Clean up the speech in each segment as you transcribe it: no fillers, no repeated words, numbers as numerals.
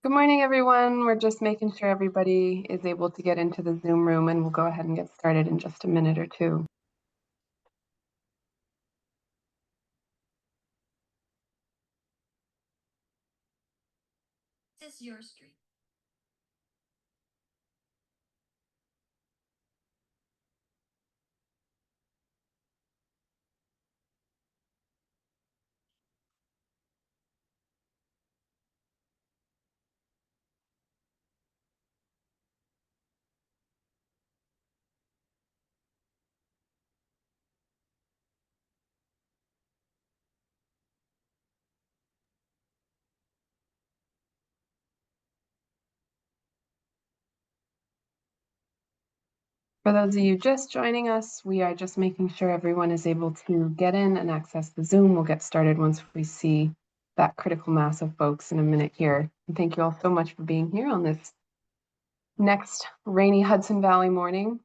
Good morning, everyone. We're just making sure everybody is able to get into the Zoom room, and we'll go ahead and get started in just a minute or two. This is your street. For those of you just joining us, we are just making sure everyone is able to get in and access the Zoom. We'll get started once we see that critical mass of folks in a minute here. And thank you all so much for being here on this next rainy Hudson Valley morning.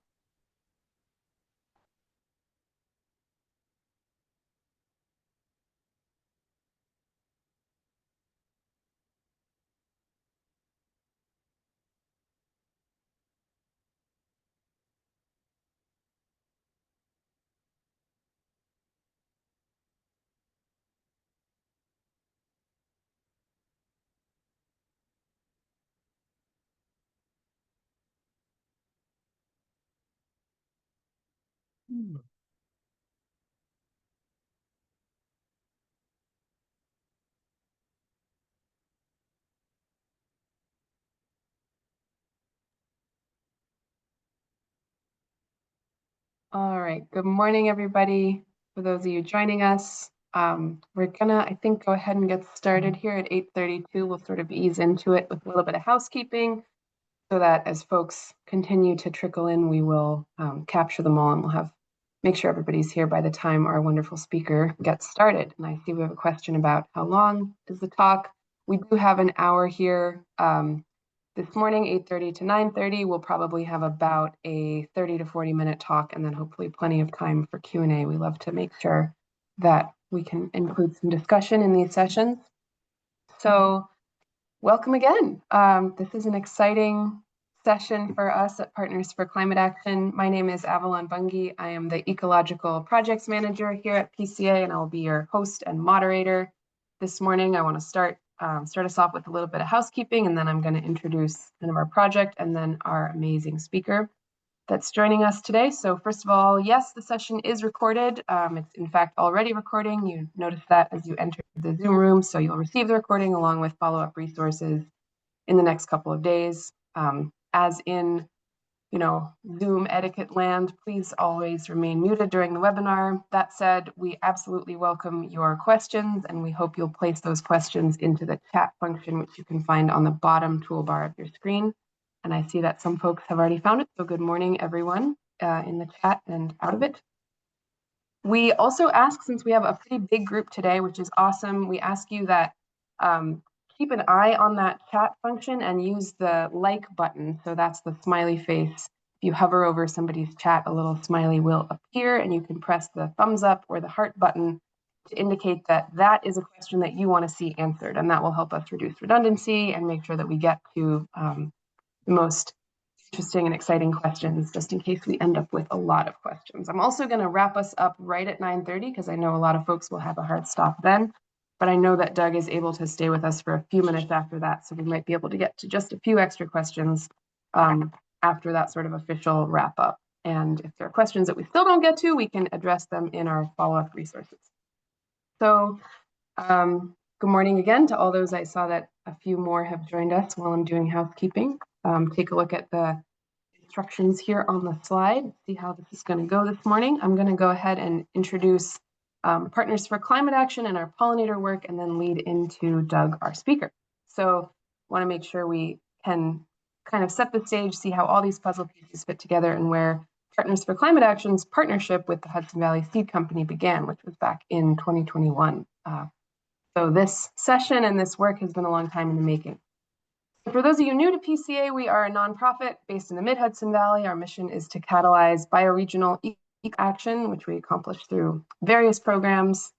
All right, good morning, everybody. For those of you joining us, we're gonna, I think, go ahead and get started here at 8:32. We'll sort of ease into it with a little bit of housekeeping so that as folks continue to trickle in, we will capture them all and we'll make sure everybody's here by the time our wonderful speaker gets started. And I see we have a question about how long is the talk. We do have an hour here. This morning, 8:30 to 9:30, we'll probably have about a 30 to 40-minute talk and then hopefully plenty of time for Q&A. We love to make sure that we can include some discussion in these sessions. So welcome again. This is an exciting session for us at Partners for Climate Action. My name is Avalon Bungie. I am the Ecological Projects Manager here at PCA, and I'll be your host and moderator this morning. I want to start us off with a little bit of housekeeping, and then I'm going to introduce kind of our project and then our amazing speaker that's joining us today. So first of all, yes, the session is recorded. It's in fact already recording. You notice that as you enter the Zoom room, so you'll receive the recording along with follow-up resources in the next couple of days. As in, Zoom etiquette land, please always remain muted during the webinar. That said, we absolutely welcome your questions, and we hope you'll place those questions into the chat function, which you can find on the bottom toolbar of your screen. And I see that some folks have already found it, so good morning, everyone, in the chat and out of it. We also ask, since we have a pretty big group today, which is awesome, we ask you that keep an eye on that chat function and use the like button. So that's the smiley face. If you hover over somebody's chat, a little smiley will appear, and you can press the thumbs up or the heart button to indicate that that is a question that you want to see answered. And that will help us reduce redundancy and make sure that we get to the most interesting and exciting questions, just in case we end up with a lot of questions. I'm also going to wrap us up right at 9:30 because I know a lot of folks will have a hard stop then. But I know that Doug is able to stay with us for a few minutes after that, so we might be able to get to just a few extra questions after that sort of official wrap up. And if there are questions that we still don't get to, we can address them in our follow-up resources. So good morning again to all those. I saw that a few more have joined us while I'm doing housekeeping. Take a look at the instructions here on the slide, see how this is going to go this morning. I'm going to go ahead and introduce Partners for Climate Action and our pollinator work, and then lead into Doug, our speaker. So want to make sure we can kind of set the stage, see how all these puzzle pieces fit together, and where Partners for Climate Action's partnership with the Hudson Valley Seed Company began, which was back in 2021. So this session and this work has been a long time in the making. For those of you new to PCA, we are a nonprofit based in the Mid-Hudson Valley. Our mission is to catalyze bioregional action, which we accomplish through various programs.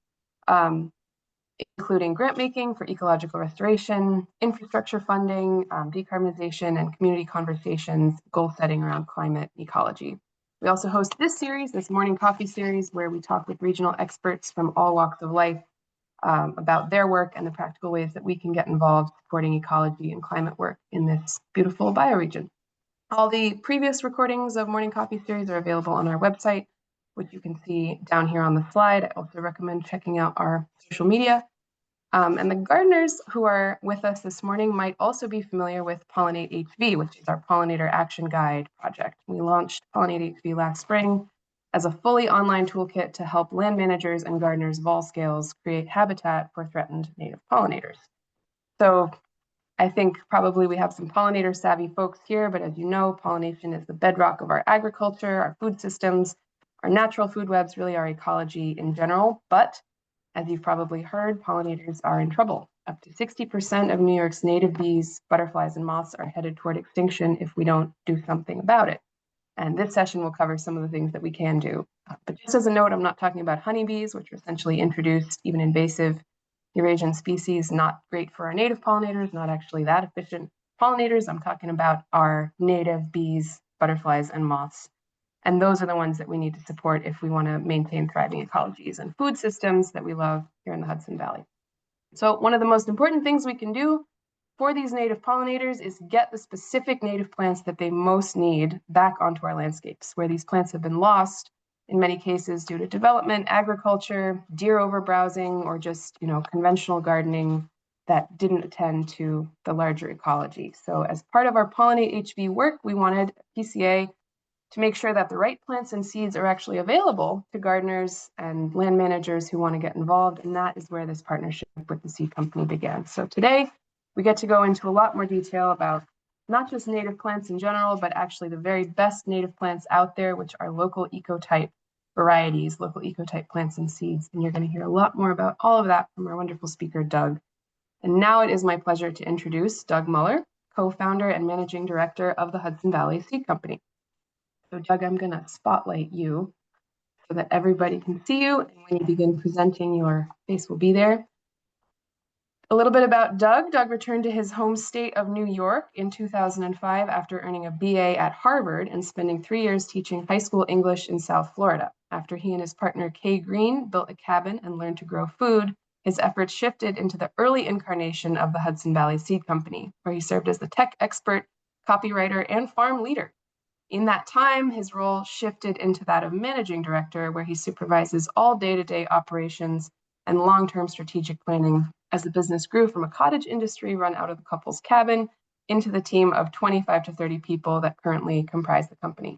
including grant making for ecological restoration, infrastructure funding, decarbonization, and community conversations, goal setting around climate ecology. We also host this series, this morning coffee series, where we talk with regional experts from all walks of life about their work and the practical ways that we can get involved supporting ecology and climate work in this beautiful bioregion. All the previous recordings of Morning Coffee series are available on our website, which you can see down here on the slide. I also recommend checking out our social media. And the gardeners who are with us this morning might also be familiar with Pollinate HV, which is our Pollinator Action Guide project. We launched Pollinate HV last spring as a fully online toolkit to help land managers and gardeners of all scales create habitat for threatened native pollinators. So I think probably we have some pollinator savvy folks here, but as you know, pollination is the bedrock of our agriculture, our food systems, our natural food webs, really our ecology in general. But as you've probably heard, pollinators are in trouble. Up to 60% of New York's native bees, butterflies, and moths are headed toward extinction if we don't do something about it. And this session will cover some of the things that we can do. But just as a note, I'm not talking about honeybees, which are essentially introduced, even invasive Eurasian species, not great for our native pollinators, not actually that efficient pollinators. I'm talking about our native bees, butterflies, and moths. And those are the ones that we need to support if we want to maintain thriving ecologies and food systems that we love here in the Hudson Valley. So one of the most important things we can do for these native pollinators is get the specific native plants that they most need back onto our landscapes, where these plants have been lost in many cases due to development, agriculture, deer overbrowsing, or just conventional gardening that didn't attend to the larger ecology. So as part of our Pollinate HV work, we wanted PCA to make sure that the right plants and seeds are actually available to gardeners and land managers who want to get involved. And that is where this partnership with the seed company began. So today we get to go into a lot more detail about not just native plants in general, but actually the very best native plants out there, which are local ecotype varieties, local ecotype plants and seeds. And you're going to hear a lot more about all of that from our wonderful speaker, Doug. And now it is my pleasure to introduce Doug Muller, co-founder and managing director of the Hudson Valley Seed Company. So Doug, I'm going to spotlight you so that everybody can see you. And when you begin presenting, your face will be there. A little bit about Doug. Doug returned to his home state of New York in 2005 after earning a BA at Harvard and spending 3 years teaching high school English in South Florida. After he and his partner Kay Green built a cabin and learned to grow food, his efforts shifted into the early incarnation of the Hudson Valley Seed Company, where he served as the tech expert, copywriter, and farm leader. In that time, his role shifted into that of managing director, where he supervises all day-to-day operations and long-term strategic planning as the business grew from a cottage industry run out of the couple's cabin into the team of 25 to 30 people that currently comprise the company.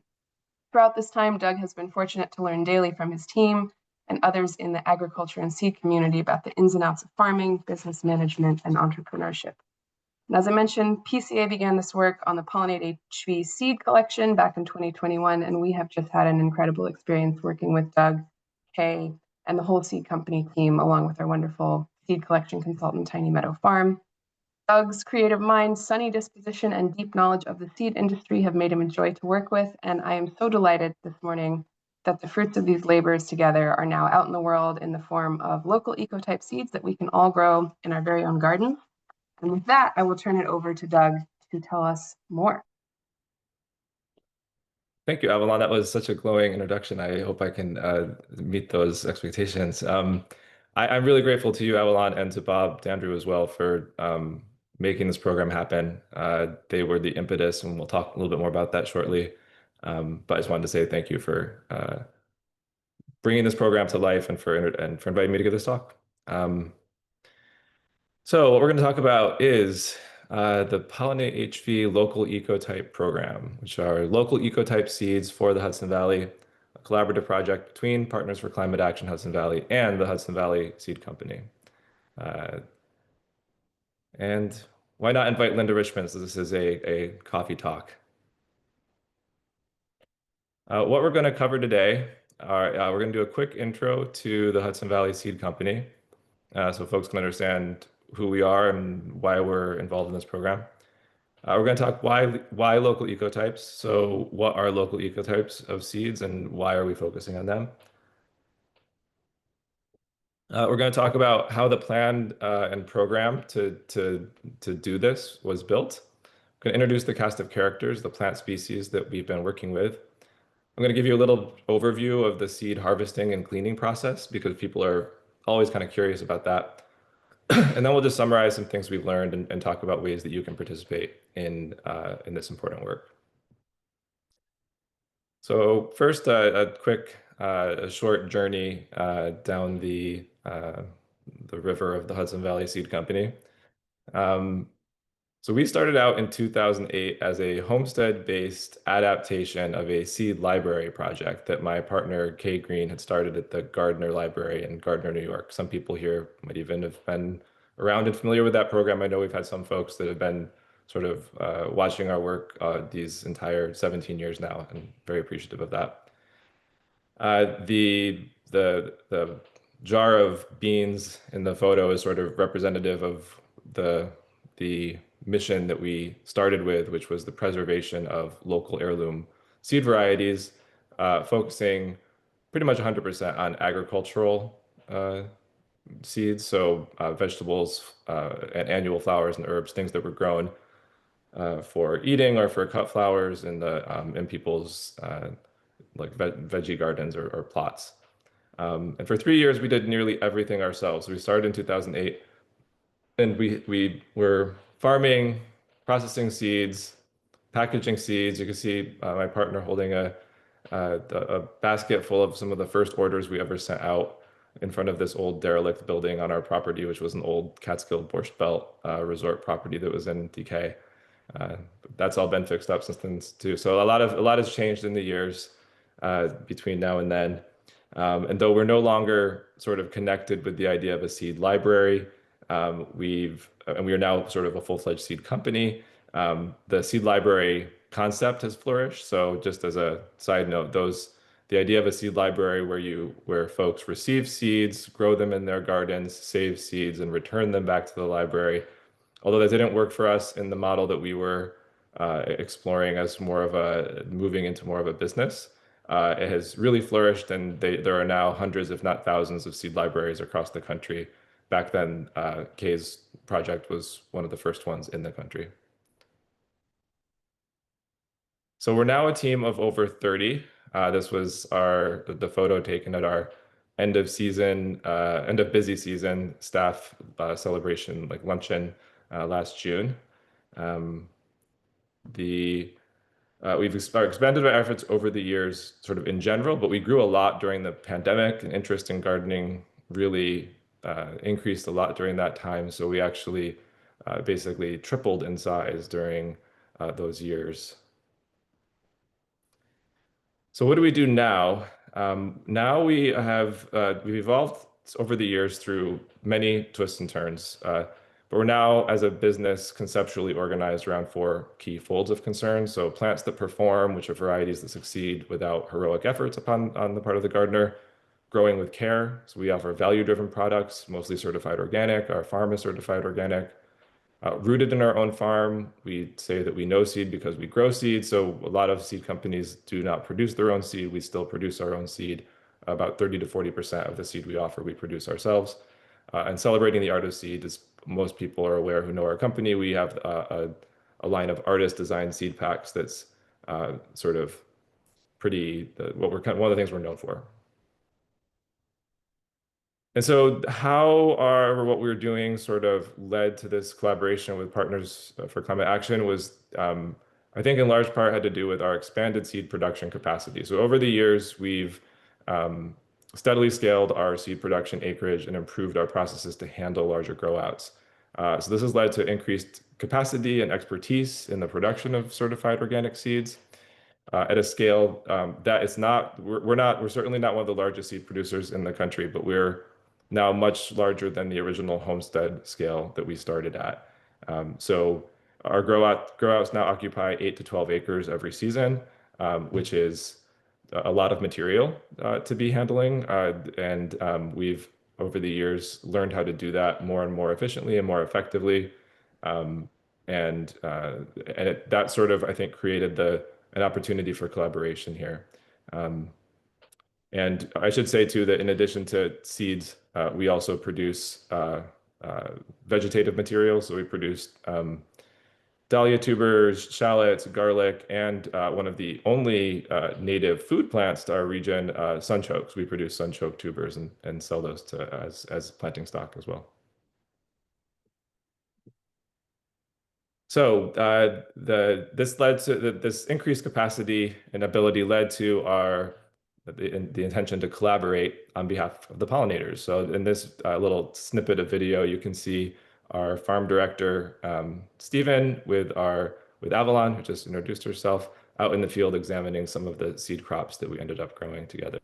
Throughout this time, Doug has been fortunate to learn daily from his team and others in the agriculture and seed community about the ins and outs of farming, business management, and entrepreneurship. And as I mentioned, PCA began this work on the Pollinate HV seed collection back in 2021, and we have just had an incredible experience working with Doug, Kay, and the whole seed company team, along with our wonderful seed collection consultant, Tiny Meadow Farm. Doug's creative mind, sunny disposition, and deep knowledge of the seed industry have made him a joy to work with, and I am so delighted this morning that the fruits of these labors together are now out in the world in the form of local ecotype seeds that we can all grow in our very own gardens. And with that, I will turn it over to Doug to tell us more. Thank you, Avalon. That was such a glowing introduction. I hope I can meet those expectations. I'm really grateful to you, Avalon, and to Bob Dandrew as well for making this program happen. They were the impetus, and we'll talk a little bit more about that shortly. But I just wanted to say thank you for bringing this program to life and for inviting me to give this talk. So what we're going to talk about is the Pollinate HV Local Ecotype Program, which are local ecotype seeds for the Hudson Valley, a collaborative project between Partners for Climate Action Hudson Valley and the Hudson Valley Seed Company. And why not invite Linda Richmond, so this is a coffee talk. What we're going to cover today are, we're going to do a quick intro to the Hudson Valley Seed Company, so folks can understand who we are and why we're involved in this program. We're going to talk why local ecotypes. So what are local ecotypes of seeds and why are we focusing on them? We're going to talk about how the plan and program to do this was built. I'm going to introduce the cast of characters, the plant species that we've been working with. I'm going to give you a little overview of the seed harvesting and cleaning process because people are always kind of curious about that. And then we'll just summarize some things we've learned and talk about ways that you can participate in this important work. So first, a short journey down the river of the Hudson Valley Seed Company. Um, so we started out in 2008 as a homestead-based adaptation of a seed library project that my partner Kay Green had started at the Gardner Library in Gardner, New York. Some people here might even have been around and familiar with that program. I know we've had some folks that have been sort of watching our work these entire 17 years now, and very appreciative of that. The jar of beans in the photo is sort of representative of the mission that we started with, which was the preservation of local heirloom seed varieties, focusing pretty much 100% on agricultural seeds, so vegetables and annual flowers and herbs, things that were grown for eating or for cut flowers in people's like veggie gardens or plots. And for 3 years, we did nearly everything ourselves. We started in 2008, and we were farming, processing seeds, packaging seeds. You can see my partner holding a basket full of some of the first orders we ever sent out in front of this old derelict building on our property, which was an old Catskill Borscht Belt resort property that was in decay. Uh, that's all been fixed up since then too. So a lot has changed in the years between now and then. And though we're no longer sort of connected with the idea of a seed library, we are now sort of a full-fledged seed company. The seed library concept has flourished. So just as a side note, the idea of a seed library where folks receive seeds, grow them in their gardens, save seeds, and return them back to the library. Although that didn't work for us in the model that we were exploring as more of a moving into more of a business. It has really flourished, and there are now hundreds, if not thousands, of seed libraries across the country. Back then, Kay's project was one of the first ones in the country. So we're now a team of over 30. This was the photo taken at our end of busy season staff celebration, like luncheon last June. Um, the we've expanded our efforts over the years, sort of in general, but we grew a lot during the pandemic, and interest in gardening really increased a lot during that time. So we actually basically tripled in size during those years. So what do we do now? Now we've evolved over the years through many twists and turns, but we're now as a business conceptually organized around four key folds of concern. So plants that perform, which are varieties that succeed without heroic efforts on the part of the gardener. Growing with care, so we offer value-driven products, mostly certified organic. Our farm is certified organic. Rooted in our own farm, we say that we know seed because we grow seed. So a lot of seed companies do not produce their own seed. We still produce our own seed. About 30 to 40% of the seed we offer, we produce ourselves. And celebrating the art of seed, as most people are aware who know our company, we have a line of artist designed seed packs that's sort of one of the things we're known for. And so what we were doing sort of led to this collaboration with Partners for Climate Action was, I think in large part had to do with our expanded seed production capacity. So over the years, we've steadily scaled our seed production acreage and improved our processes to handle larger grow outs. So this has led to increased capacity and expertise in the production of certified organic seeds at a scale that it's not, we're certainly not one of the largest seed producers in the country, but we're now much larger than the original homestead scale that we started at. So our grow outs now occupy 8 to 12 acres every season, which is a lot of material to be handling. And we've, over the years, learned how to do that more and more efficiently and more effectively. Um, and that sort of, I think, created an opportunity for collaboration here. Um, And I should say too that in addition to seeds, we also produce vegetative materials. So we produce dahlia tubers, shallots, garlic, and one of the only native food plants to our region, sunchokes. We produce sunchoke tubers and sell those to as planting stock as well. So this increased capacity and ability led to the intention to collaborate on behalf of the pollinators. So in this little snippet of video, you can see our farm director, Stephen, with Avalon, who just introduced herself, out in the field examining some of the seed crops that we ended up growing together.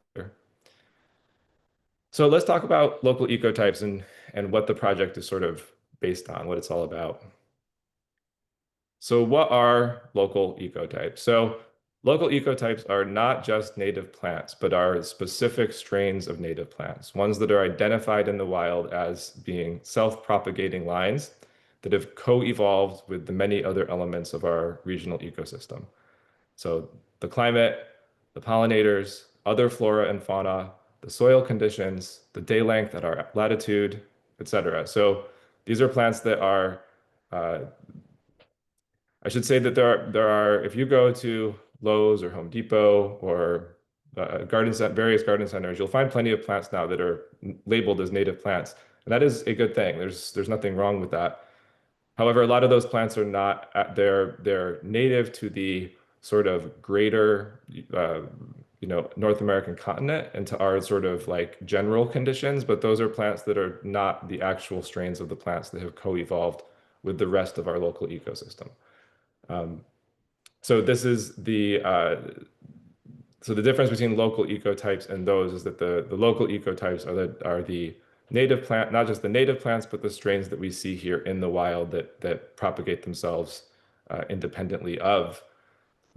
So let's talk about local ecotypes and what the project is sort of based on, what it's all about. So what are local ecotypes? So local ecotypes are not just native plants, but are specific strains of native plants, ones that are identified in the wild as being self-propagating lines that have co-evolved with the many other elements of our regional ecosystem. So the climate, the pollinators, other flora and fauna, the soil conditions, the day length at our latitude, etc. So these are plants that are I should say that if you go to Lowe's or Home Depot or various garden centers, you'll find plenty of plants now that are labeled as native plants. And that is a good thing. There's nothing wrong with that. However, a lot of those plants are not, they're native to the sort of greater, North American continent and to our sort of like general conditions, but those are plants that are not the actual strains of the plants that have co-evolved with the rest of our local ecosystem. So this is so the difference between local ecotypes and those is that the local ecotypes are the native plant, not just the native plants, but the strains that we see here in the wild that propagate themselves independently of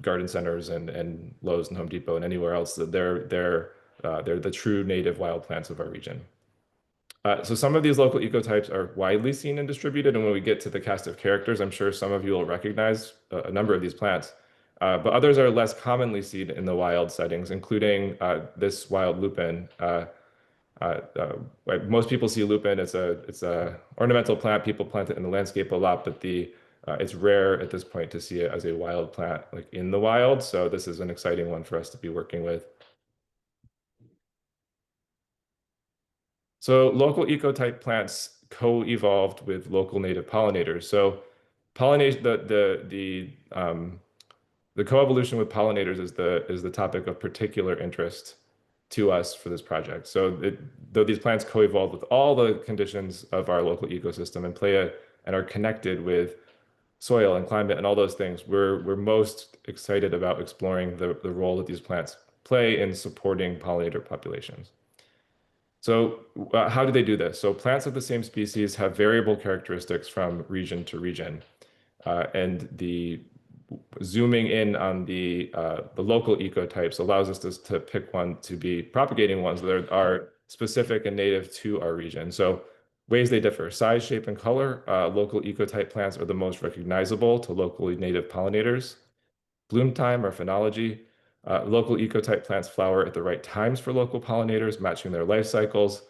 garden centers and Lowe's and Home Depot and anywhere else. That they're the true native wild plants of our region. So some of these local ecotypes are widely seen and distributed, and when we get to the cast of characters, I'm sure some of you will recognize a number of these plants. But others are less commonly seen in the wild settings, including this wild lupin. Most people see lupin. It's a ornamental plant. People plant it in the landscape a lot, but it's rare at this point to see it as a wild plant, like in the wild. So this is an exciting one for us to be working with. So local ecotype plants co-evolved with local native pollinators. So pollination, the coevolution with pollinators is the topic of particular interest to us for this project. So though these plants co-evolved with all the conditions of our local ecosystem and are connected with soil and climate and all those things, we're most excited about exploring the role that these plants play in supporting pollinator populations. So how do they do this? So plants of the same species have variable characteristics from region to region. And the zooming in on the local ecotypes allows us to pick one to be propagating ones that are specific and native to our region. So ways they differ: size, shape, and color. Local ecotype plants are the most recognizable to locally native pollinators. Bloom time or phenology. Local ecotype plants flower at the right times for local pollinators, matching their life cycles.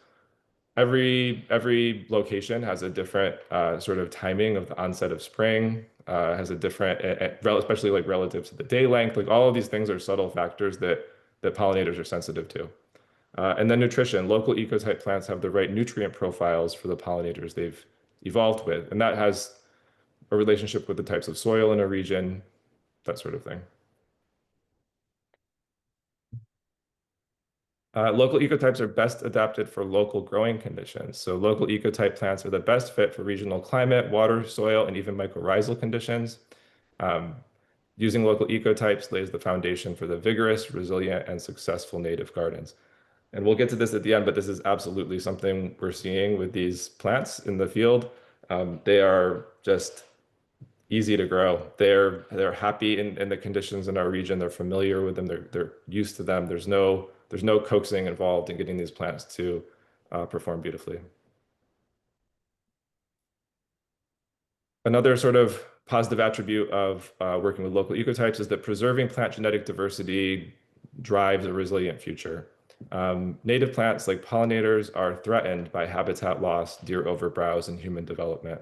Every location has a different sort of timing of the onset of spring, has a different, especially like relative to the day length. Like all of these things are subtle factors that pollinators are sensitive to. And then nutrition. Local ecotype plants have the right nutrient profiles for the pollinators they've evolved with, and that has a relationship with the types of soil in a region, that sort of thing. Local ecotypes are best adapted for local growing conditions. So local ecotype plants are the best fit for regional climate, water, soil, and even mycorrhizal conditions. Using local ecotypes lays the foundation for the vigorous, resilient, and successful native gardens. And we'll get to this at the end, but this is absolutely something we're seeing with these plants in the field. They are just easy to grow. They're happy in the conditions in our region. They're familiar with them. They're used to them. There's no coaxing involved in getting these plants to perform beautifully. Another sort of positive attribute of working with local ecotypes is that preserving plant genetic diversity drives a resilient future. Native plants like pollinators are threatened by habitat loss, deer overbrowse, and human development.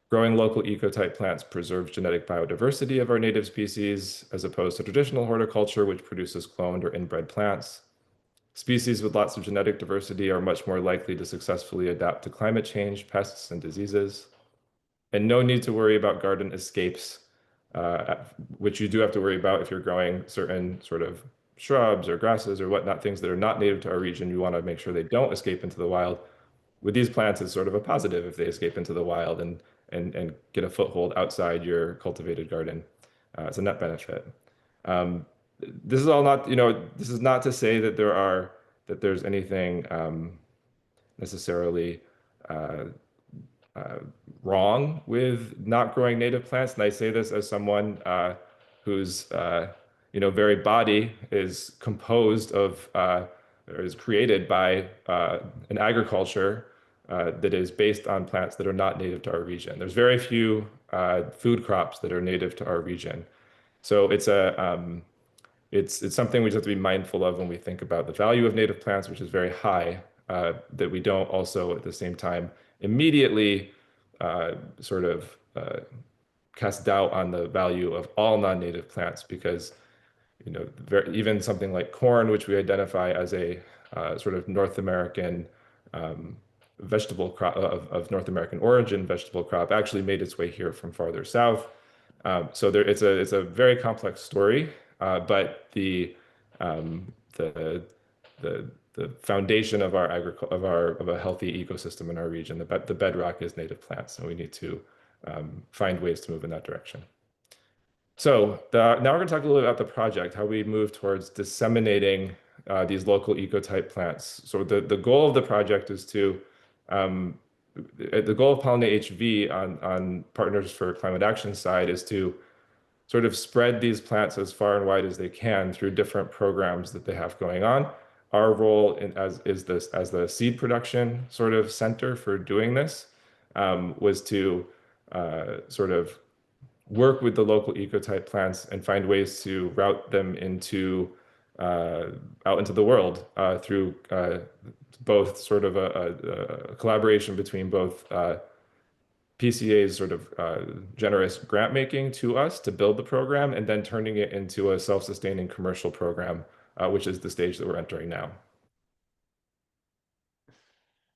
Growing local ecotype plants preserves genetic biodiversity of our native species, as opposed to traditional horticulture, which produces cloned or inbred plants. Species with lots of genetic diversity are much more likely to successfully adapt to climate change, pests, and diseases. And no need to worry about garden escapes, which you do have to worry about if you're growing certain sort of shrubs or grasses or whatnot, things that are not native to our region. You want to make sure they don't escape into the wild. With these plants, it's sort of a positive if they escape into the wild and get a foothold outside your cultivated garden. It's a net benefit. Um, this is all not, this is not to say that there's anything necessarily uh, uh, wrong with not growing native plants. And I say this as someone whose very body is composed of or is created by an agriculture that is based on plants that are not native to our region. There's very few food crops that are native to our region. So it's something we just have to be mindful of when we think about the value of native plants, which is very high, that we don't also at the same time immediately sort of cast doubt on the value of all non-native plants because even something like corn, which we identify as a sort of North American vegetable crop of North American origin vegetable crop, actually made its way here from farther south. So it's a very complex story, but the the foundation of our of a healthy ecosystem in our region, the bedrock is native plants, and we need to find ways to move in that direction. So now we're going to talk a little bit about the project, how we move towards disseminating these local ecotype plants. So the goal of the project is to the goal of Pollinate HV on Partners for Climate Action side is to sort of spread these plants as far and wide as they can through different programs that they have going on. Our role as the seed production sort of center for doing this was to sort of work with the local ecotype plants and find ways to route them out into the world through both sort of a collaboration between both PCA's sort of generous grant making to us to build the program and then turning it into a self-sustaining commercial program, which is the stage that we're entering now.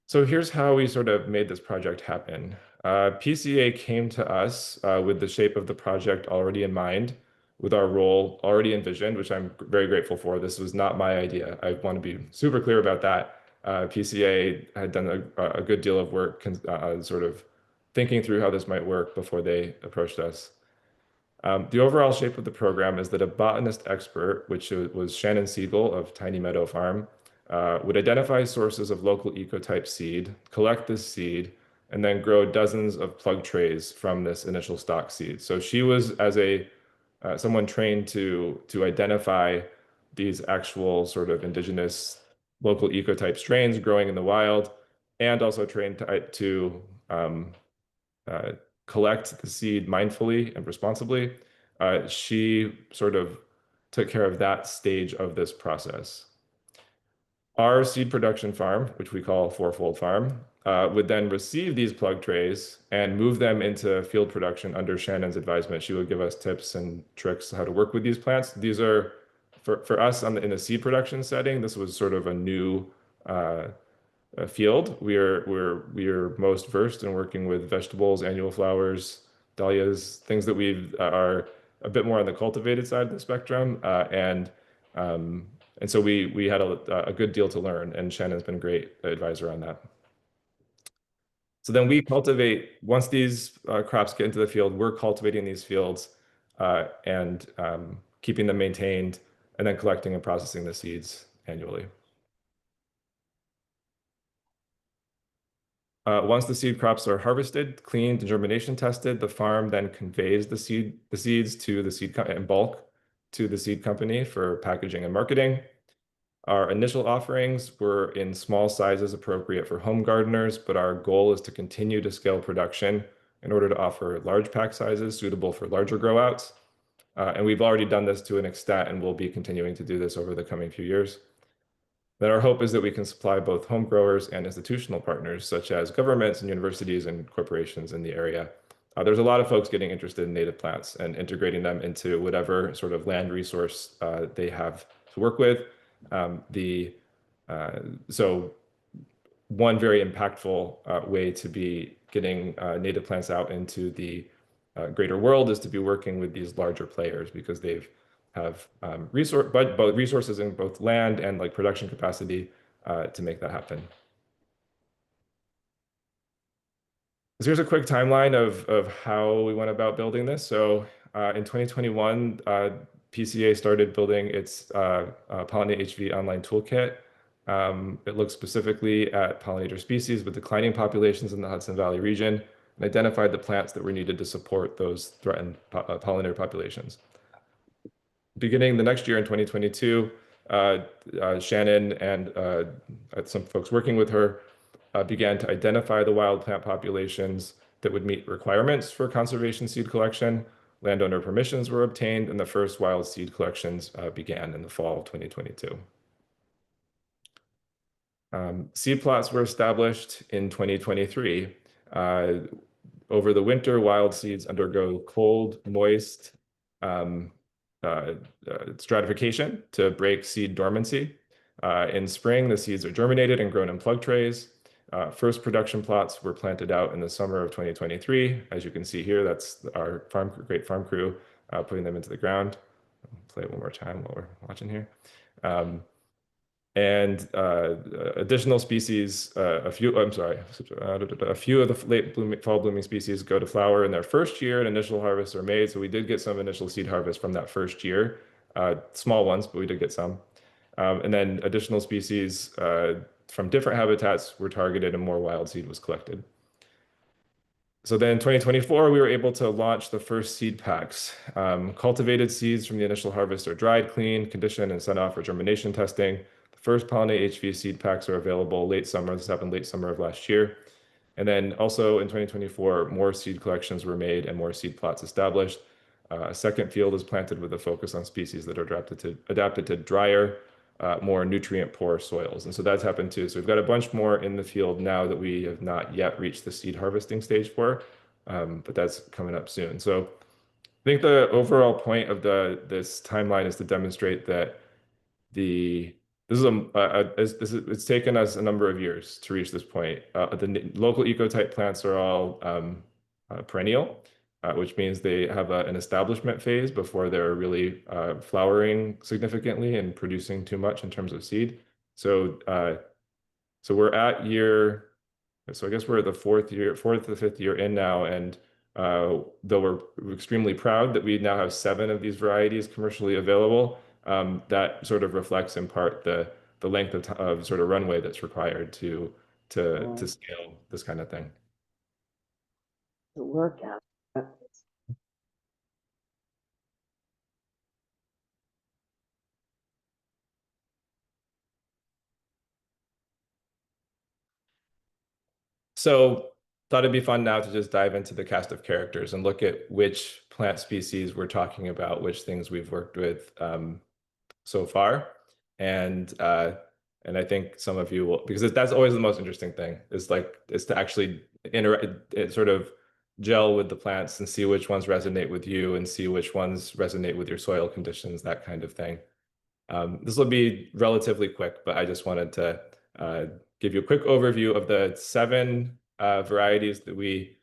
So here's how we sort of made this project happen. PCA came to us with the shape of the project already in mind, with our role already envisioned, which I'm very grateful for. This was not my idea. I want to be super clear about that. PCA had done a good deal of work sort of thinking through how this might work before they approached us. The overall shape of the program is that a botanist expert, which was Shannon Siegel of Tiny Meadow Farm, would identify sources of local ecotype seed, collect this seed, and then grow dozens of plug trays from this initial stock seed. So she was as someone trained to identify these actual sort of indigenous local ecotype strains growing in the wild, and also trained to collect the seed mindfully and responsibly. She sort of took care of that stage of this process. Our seed production farm, which we call Fourfold Farm, would then receive these plug trays and move them into field production under Shannon's advisement. She would give us tips and tricks how to work with these plants. These are, for us in the seed production setting, this was sort of a new field. We're most versed in working with vegetables, annual flowers, dahlias, things that we are a bit more on the cultivated side of the spectrum, and so we had a good deal to learn, and Shannon's been a great advisor on that. So then we cultivate, once these crops get into the field, we're cultivating these fields and keeping them maintained, and then collecting and processing the seeds annually. Once the seed crops are harvested, cleaned, and germination tested, the farm then conveys the seeds to the seed in bulk to the seed company for packaging and marketing. Our initial offerings were in small sizes appropriate for home gardeners, but our goal is to continue to scale production in order to offer large pack sizes suitable for larger grow outs. And we've already done this to an extent, and we'll be continuing to do this over the coming few years. Then our hope is that we can supply both home growers and institutional partners, such as governments and universities and corporations in the area. There's a lot of folks getting interested in native plants and integrating them into whatever sort of land resource they have to work with. So one very impactful way to be getting native plants out into the greater world is to be working with these larger players because they've have both resources in both land and like production capacity to make that happen. So here's a quick timeline of how we went about building this. So in 2021, PCA started building its Pollinate HV online toolkit. It looks specifically at pollinator species with declining populations in the Hudson Valley region and identified the plants that were needed to support those threatened pollinator populations. Beginning the next year in 2022, Shannon and some folks working with her began to identify the wild plant populations that would meet requirements for conservation seed collection. Landowner permissions were obtained, and the first wild seed collections began in the fall of 2022. Seed plots were established in 2023. Over the winter, wild seeds undergo cold, moist stratification to break seed dormancy. In spring, the seeds are germinated and grown in plug trays. First production plots were planted out in the summer of 2023. As you can see here, that's our great farm crew putting them into the ground. I'll play it one more time while we're watching here. Additional species, a few of the late fall blooming species go to flower in their first year and initial harvests are made. So we did get some initial seed harvest from that first year, small ones, but we did get some. And then additional species from different habitats were targeted and more wild seed was collected. So then in 2024, we were able to launch the first seed packs. Cultivated seeds from the initial harvest are dried, cleaned, conditioned, and sent off for germination testing. The first Pollinate HV seed packs are available late summer. This happened late summer of last year. And then also in 2024, more seed collections were made and more seed plots established. A second field is planted with a focus on species that are adapted to drier, more nutrient-poor soils. And so that's happened too. So we've got a bunch more in the field now that we have not yet reached the seed harvesting stage for, but that's coming up soon. So I think the overall point of this timeline is to demonstrate that it's taken us a number of years to reach this point. The local ecotype plants are all perennial, which means they have an establishment phase before they're really flowering significantly and producing too much in terms of seed. So we're at year, so I guess we're at the fourth to fifth year in now, and though we're extremely proud that we now have 7 of these varieties commercially available, that sort of reflects in part the length of sort of runway that's required to scale this kind of thing. To work out. So thought it'd be fun now to just dive into the cast of characters and look at which plant species we're talking about, which things we've worked with so far. And I think some of you will, because that's always the most interesting thing, is to actually sort of gel with the plants and see which ones resonate with you and see which ones resonate with your soil conditions, that kind of thing. This will be relatively quick, but I just wanted to give you a quick overview of the 7 varieties that we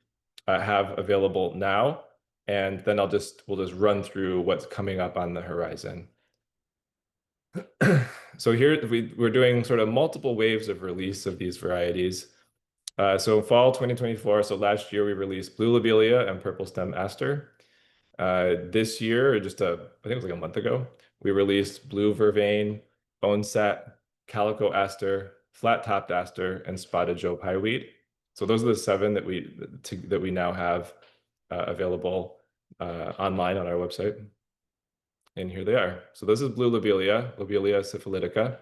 have available now, and then we'll just run through what's coming up on the horizon. So here we're doing sort of multiple waves of release of these varieties. So fall 2024, so last year we released Blue Lobelia and Purple Stem Aster. This year, I think it was like a month ago, we released Blue Vervain, Boneset, Calico Aster, Flat Topped Aster, and Spotted Joe Pieweed. So those are the 7 that we now have available online on our website. And here they are. So this is Blue Lobelia, Lobelia syphilitica.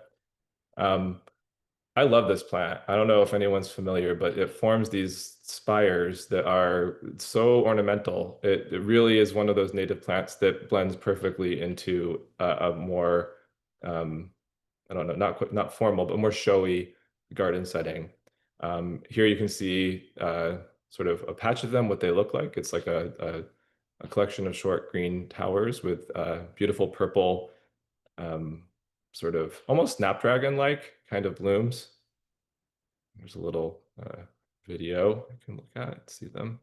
I love this plant. I don't know if anyone's familiar, but it forms these spires that are so ornamental. It really is one of those native plants that blends perfectly into a more I don't know, not formal, but more showy garden setting. Here you can see sort of a patch of them, what they look like. It's like a collection of short green towers with beautiful purple, sort of almost snapdragon-like kind of blooms. There's a little video you can look at, see them.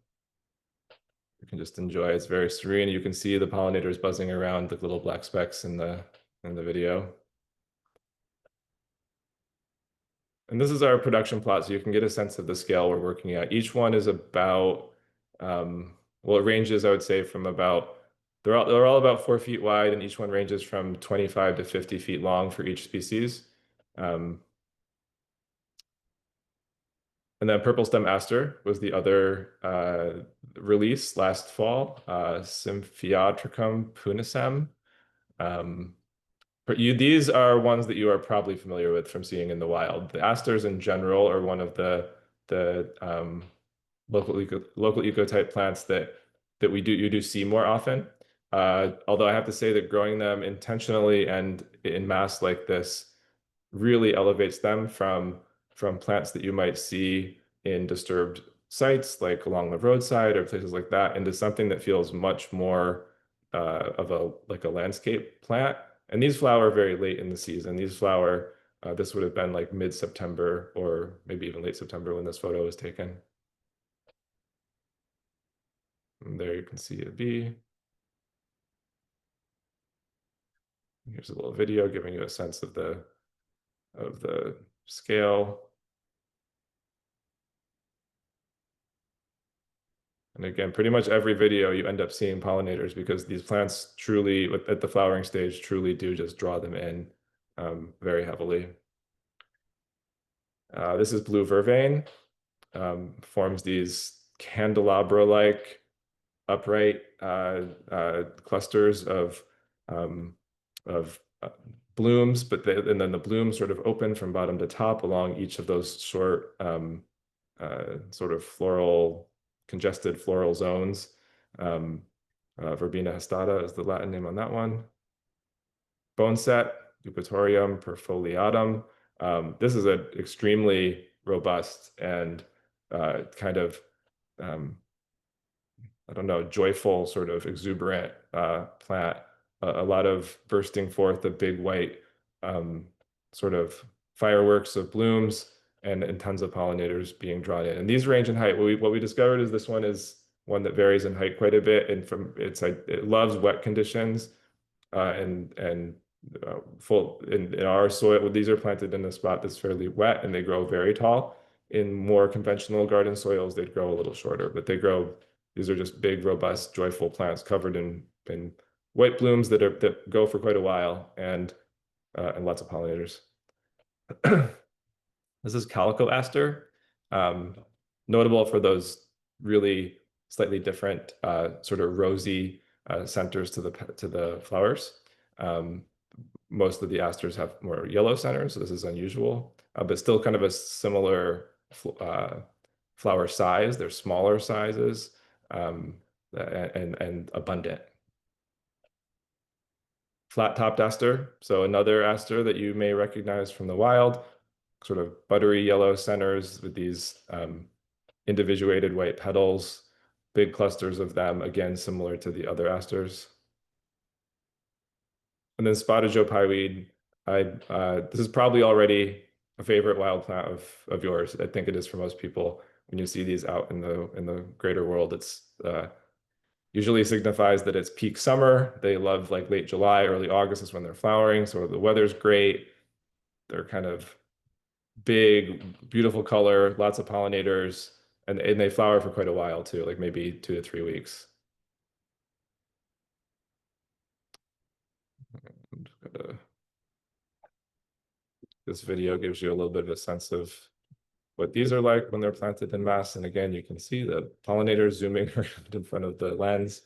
You can just enjoy. It's very serene. You can see the pollinators buzzing around the little black specks in the video. And this is our production plot, so you can get a sense of the scale we're working at. Each one is about, well, it ranges, I would say, from about, they're all about 4 feet wide, and each one ranges from 25 to 50 feet long for each species. And then Purple Stem Aster was the other release last fall, Symphiatricum punacem. These are ones that you are probably familiar with from seeing in the wild. The asters in general are one of the local ecotype plants that you do see more often. Although I have to say that growing them intentionally and in mass like this really elevates them from plants that you might see in disturbed sites, like along the roadside or places like that, into something that feels much more of a landscape plant. And these flower very late in the season. These flower, this would have been like mid-September or maybe even late September when this photo was taken. And there you can see a bee. Here's a little video giving you a sense of the scale. And again, pretty much every video you end up seeing pollinators because these plants truly, at the flowering stage, truly do just draw them in very heavily. This is blue vervain, forms these candelabra-like upright clusters of blooms, and then the blooms sort of open from bottom to top along each of those short sort of congested floral zones. Verbena hastata is the Latin name on that one. Boneset, Eupatorium perfoliatum. This is an extremely robust and kind of, I don't know, joyful, sort of exuberant plant. A lot of bursting forth of big white sort of fireworks of blooms and tons of pollinators being drawn in. And these range in height. What we discovered is this one is one that varies in height quite a bit, and it loves wet conditions and full in our soil. These are planted in a spot that's fairly wet, and they grow very tall. In more conventional garden soils, they'd grow a little shorter, but these are just big, robust, joyful plants covered in white blooms that go for quite a while, and lots of pollinators. This is Calico Aster, notable for those really slightly different sort of rosy centers to the flowers. Most of the asters have more yellow centers, so this is unusual, but still kind of a similar flower size. They're smaller sizes and abundant. Flat-topped aster, so another aster that you may recognize from the wild, sort of buttery yellow centers with these individuated white petals, big clusters of them, again, similar to the other asters. And then spotted Joe pieweed. This is probably already a favorite wild plant of yours. I think it is for most people. When you see these out in the greater world, it's usually signifies that it's peak summer. They love like late July, early August is when they're flowering. So the weather's great. They're kind of big, beautiful color, lots of pollinators, and they flower for quite a while too, like maybe 2 to 3 weeks. This video gives you a little bit of a sense of what these are like when they're planted in mass. And again, you can see the pollinators zooming around in front of the lens.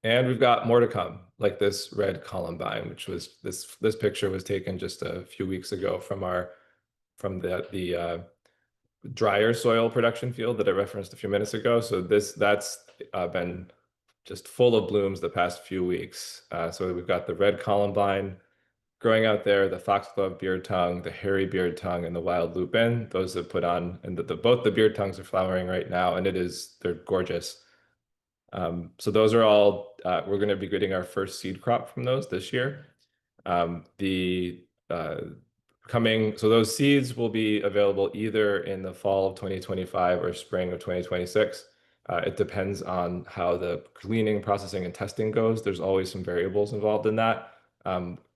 And we've got more to come, like this red columbine, which was this picture was taken just a few weeks ago from our the drier soil production field that I referenced a few minutes ago. So that's been just full of blooms the past few weeks. So we've got the red columbine growing out there, the foxglove beard tongue, the hairy beard tongue, and the wild lupin. Those have put on, and both the beard tongues are flowering right now, and they're gorgeous. So those are all, we're going to be getting our first seed crop from those this year. So those seeds will be available either in the fall of 2025 or spring of 2026. It depends on how the cleaning, processing, and testing goes. There's always some variables involved in that.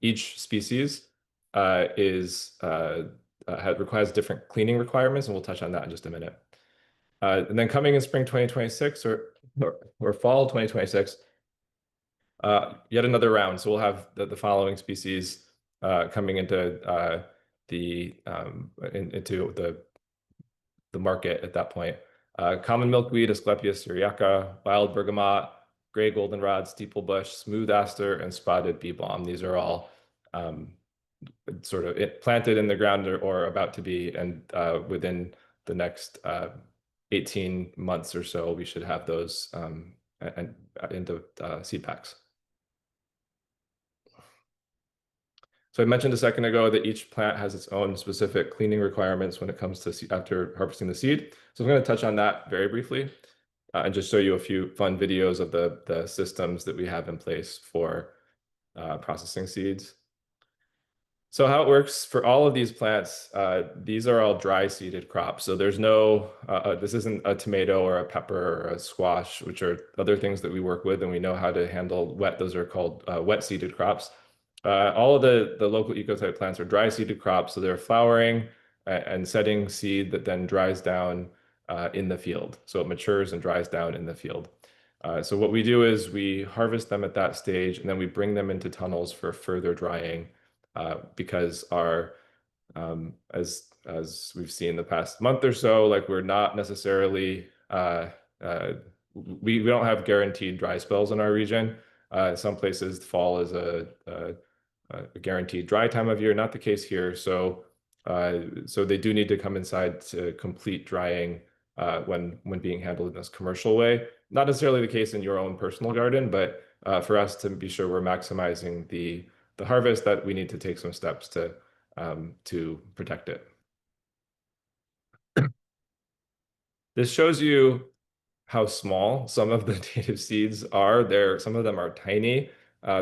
Each species requires different cleaning requirements, and we'll touch on that in just a minute. And then coming in spring 2026 or fall 2026, yet another round. So we'll have the following species coming into the market at that point. Common milkweed, Asclepias syriaca, wild bergamot, gray goldenrod, steeplebush, smooth aster, and spotted bee balm. These are all sort of planted in the ground or about to be, and within the next 18 months or so, we should have those into seed packs. So I mentioned a second ago that each plant has its own specific cleaning requirements when it comes to after harvesting the seed. So I'm going to touch on that very briefly and just show you a few fun videos of the systems that we have in place for processing seeds. So how it works for all of these plants, these are all dry seeded crops. So there's no, this isn't a tomato or a pepper or a squash, which are other things that we work with and we know how to handle wet. Those are called wet seeded crops. All of the local ecotype plants are dry seeded crops. So they're flowering and setting seed that then dries down in the field. So it matures and dries down in the field. So what we do is we harvest them at that stage and then we bring them into tunnels for further drying. Because as we've seen the past month or so, like we're not necessarily we don't have guaranteed dry spells in our region. Some places fall is a guaranteed dry time of year, not the case here. So they do need to come inside to complete drying when being handled in this commercial way. Not necessarily the case in your own personal garden, but for us to be sure we're maximizing the harvest, that we need to take some steps to protect it. This shows you how small some of the native seeds are. Some of them are tiny.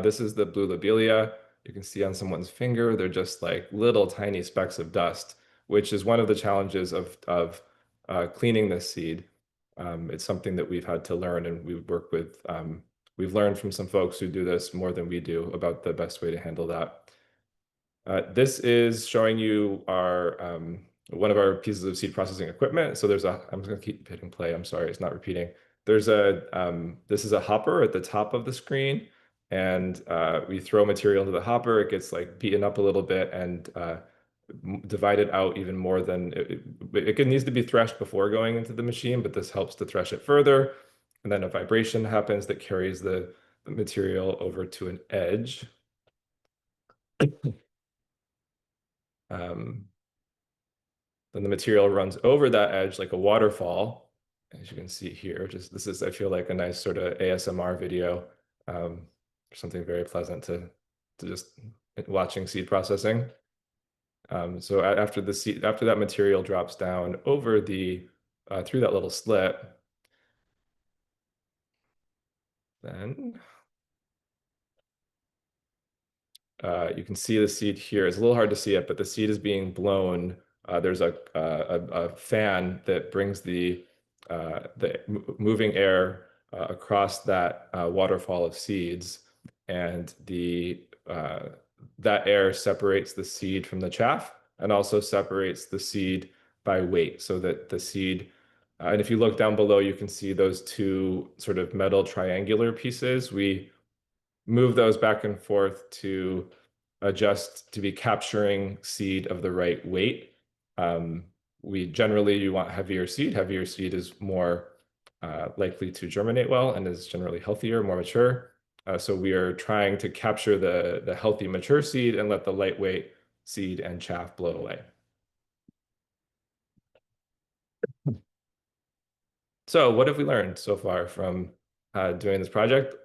This is the blue lobelia. You can see on someone's finger, they're just like little tiny specks of dust, which is one of the challenges of cleaning this seed. It's something that we've had to learn, and we've learned from some folks who do this more than we do about the best way to handle that. This is showing you our one of our pieces of seed processing equipment. So I'm just going to keep hitting play. I'm sorry, it's not repeating. This is a hopper at the top of the screen, and we throw material into the hopper. It gets like beaten up a little bit and divided out even more than it needs to be threshed before going into the machine, but this helps to thresh it further. And then a vibration happens that carries the material over to an edge. Then the material runs over that edge like a waterfall. As you can see here, this is, I feel like, a nice sort of ASMR video, something very pleasant to just watching seed processing. So after that material drops down over through that little slit, then you can see the seed here. It's a little hard to see it, but the seed is being blown. There's a fan that brings the moving air across that waterfall of seeds, and that air separates the seed from the chaff and also separates the seed by weight, so that the seed, and if you look down below, you can see those two sort of metal triangular pieces. We move those back and forth to adjust to be capturing seed of the right weight. You want heavier seed. Heavier seed is more likely to germinate well and is generally healthier, more mature. So we are trying to capture the healthy, mature seed and let the lightweight seed and chaff blow away. So what have we learned so far from doing this project?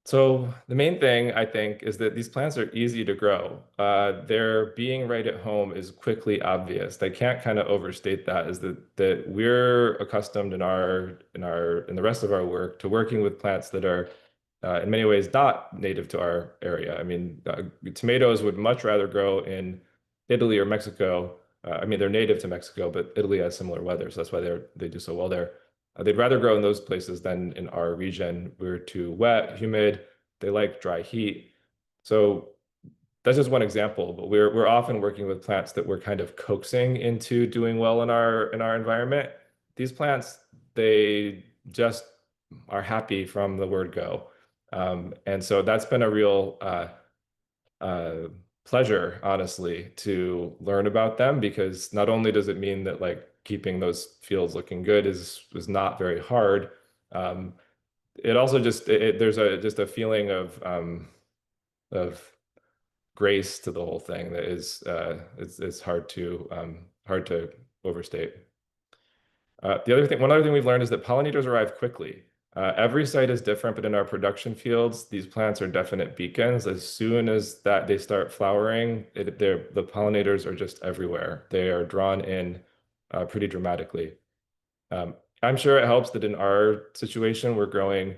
So the main thing I think is that these plants are easy to grow. Their being right at home is quickly obvious. They can't kind of overstate that. Is that we're accustomed in the rest of our work to working with plants that are in many ways not native to our area. I mean, tomatoes would much rather grow in Italy or Mexico. I mean, they're native to Mexico, but Italy has similar weather, so that's why they do so well there. They'd rather grow in those places than in our region. We're too wet, humid. They like dry heat. So that's just one example, but we're often working with plants that we're kind of coaxing into doing well in our environment. These plants, they just are happy from the word go. And so that's been a real pleasure, honestly, to learn about them, because not only does it mean that like keeping those fields looking good is not very hard. It also just there's just a feeling of grace to the whole thing that is it's hard to overstate. One other thing we've learned is that pollinators arrive quickly. Every site is different, but in our production fields, these plants are definite beacons. As soon as they start flowering, the pollinators are just everywhere. They are drawn in pretty dramatically. I'm sure it helps that in our situation, we're growing,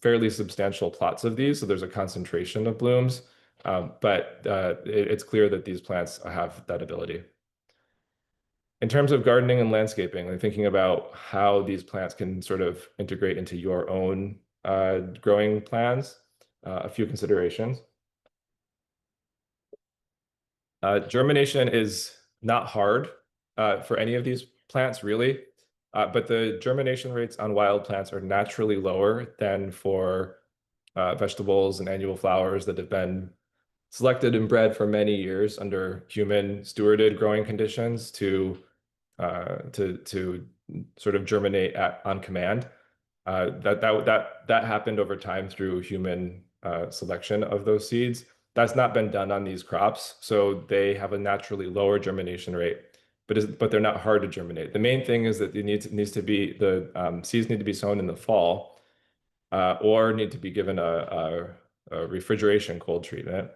fairly substantial plots of these, so there's a concentration of blooms. But it's clear that these plants have that ability. In terms of gardening and landscaping, and thinking about how these plants can sort of integrate into your own growing plans, a few considerations. Germination is not hard for any of these plants, really, but the germination rates on wild plants are naturally lower than for vegetables and annual flowers that have been selected and bred for many years under human stewarded growing conditions to sort of germinate on command. That happened over time through human selection of those seeds. That's not been done on these crops, so they have a naturally lower germination rate, but they're not hard to germinate. The main thing is that the seeds need to be sown in the fall, or need to be given a refrigeration cold treatment.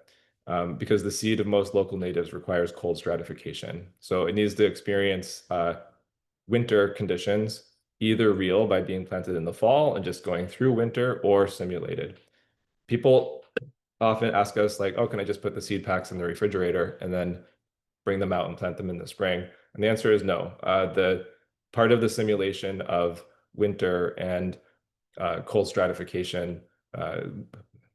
Because the seed of most local natives requires cold stratification. So it needs to experience winter conditions, either real by being planted in the fall and just going through winter, or simulated. People often ask us like, oh, can I just put the seed packs in the refrigerator and then bring them out and plant them in the spring? And the answer is no. The part of the simulation of winter and cold stratification,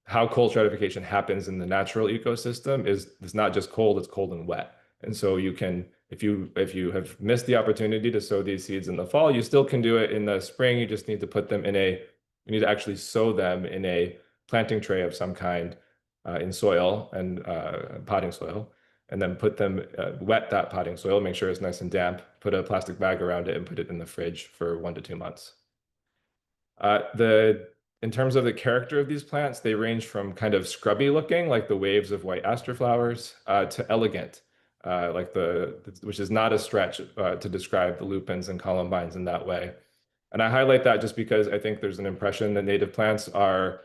how cold stratification happens in the natural ecosystem is it's not just cold, it's cold and wet. And so you can, if you have missed the opportunity to sow these seeds in the fall, you still can do it in the spring. You just need to put them you need to actually sow them in a planting tray of some kind in soil and potting soil, and then put them, wet that potting soil, make sure it's nice and damp, put a plastic bag around it and put it in the fridge for 1 to 2 months. In terms of the character of these plants, they range from kind of scrubby looking, like the waves of white aster flowers, to elegant, which is not a stretch to describe the lupins and columbines in that way. And I highlight that just because I think there's an impression that native plants are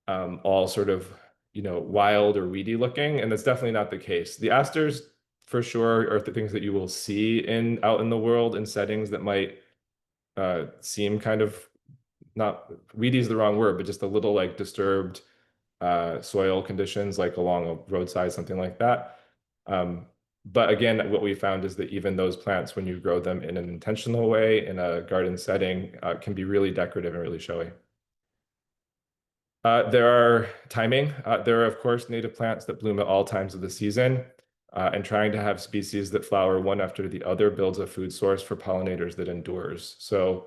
all sort of, wild or weedy looking, and that's definitely not the case. The asters, for sure, are the things that you will see out in the world in settings that might seem kind of, not weedy is the wrong word, but just a little like disturbed soil conditions, like along a roadside, something like that. But again, what we found is that even those plants, when you grow them in an intentional way in a garden setting, can be really decorative and really showy. There are timing. There are, of course, native plants that bloom at all times of the season, and trying to have species that flower one after the other builds a food source for pollinators that endures. So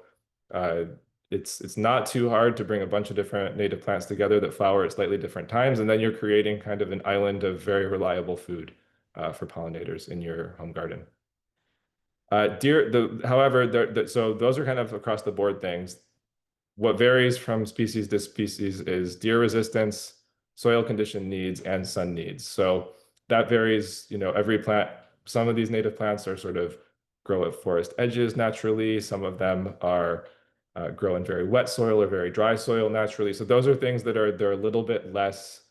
it's not too hard to bring a bunch of different native plants together that flower at slightly different times, and then you're creating kind of an island of very reliable food for pollinators in your home garden. However, so those are kind of across the board things. What varies from species to species is deer resistance, soil condition needs, and sun needs. So that varies, every plant. Some of these native plants are sort of grow at forest edges naturally. Some of them are grow in very wet soil or very dry soil naturally. So those are things that they're a little bit less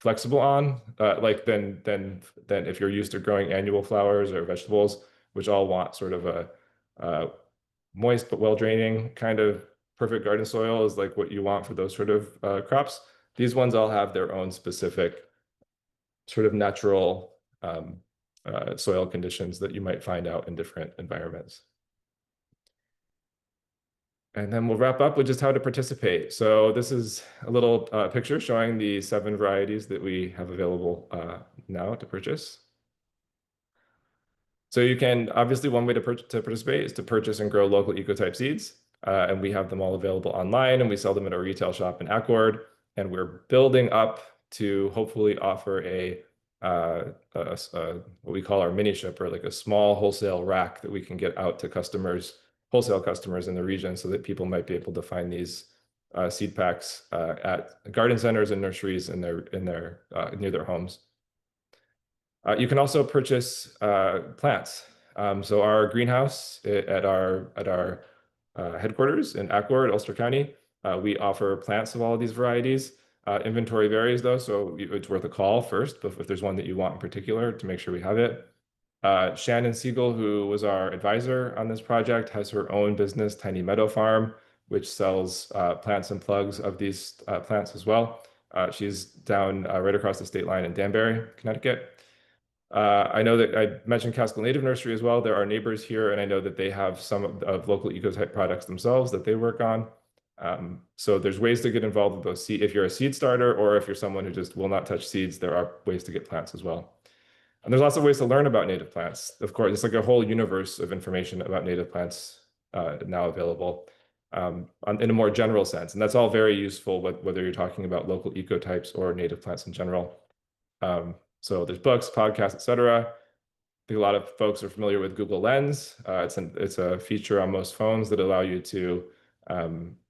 flexible on, like than if you're used to growing annual flowers or vegetables, which all want sort of a moist but well draining kind of perfect garden soil is like what you want for those sort of crops. These ones all have their own specific sort of natural soil conditions that you might find out in different environments. And then we'll wrap up with just how to participate. So this is a little picture showing the 7 varieties that we have available now to purchase. So you can, obviously one way to participate is to purchase and grow local ecotype seeds. And we have them all available online, and we sell them at our retail shop in Accord. And we're building up to hopefully offer what we call our mini shipper, like a small wholesale rack that we can get out to customers, wholesale customers in the region, so that people might be able to find these seed packs at garden centers and nurseries near their homes. You can also purchase plants. So our greenhouse at our headquarters in Accord, Ulster County, we offer plants of all of these varieties. Inventory varies though, so it's worth a call first, but if there's one that you want in particular, to make sure we have it. Shannon Siegel, who was our advisor on this project, has her own business, Tiny Meadow Farm, which sells plants and plugs of these plants as well. She's down right across the state line in Danbury, Connecticut. I know that I mentioned Catskill Native Nursery as well. There are neighbors here, and I know that they have some of local ecotype products themselves that they work on. So there's ways to get involved with those. If you're a seed starter, or if you're someone who just will not touch seeds, there are ways to get plants as well. And there's lots of ways to learn about native plants. Of course, it's like a whole universe of information about native plants now available in a more general sense. And that's all very useful, whether you're talking about local ecotypes or native plants in general. So there's books, podcasts, etc. I think a lot of folks are familiar with Google Lens. It's a feature on most phones that allow you to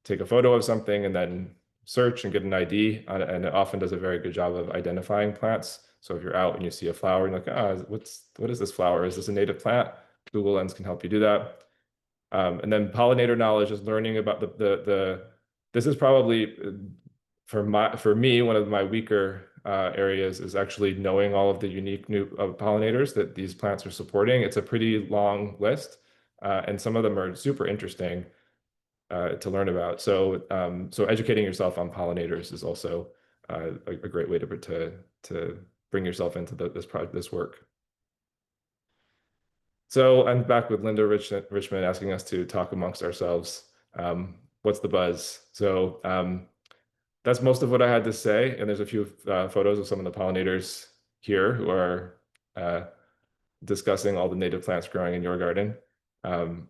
take a photo of something and then search and get an ID on it, and it often does a very good job of identifying plants. So if you're out and you see a flower, and you're like, what is this flower? Is this a native plant? Google Lens can help you do that. And then pollinator knowledge is learning about this is probably for me, one of my weaker areas is actually knowing all of the unique new pollinators that these plants are supporting. It's a pretty long list, and some of them are super interesting to learn about. So educating yourself on pollinators is also a great way to bring yourself into this work. So I'm back with Linda Richmond asking us to talk amongst ourselves. What's the buzz? So that's most of what I had to say. And there's a few photos of some of the pollinators here who are discussing all the native plants growing in your garden. And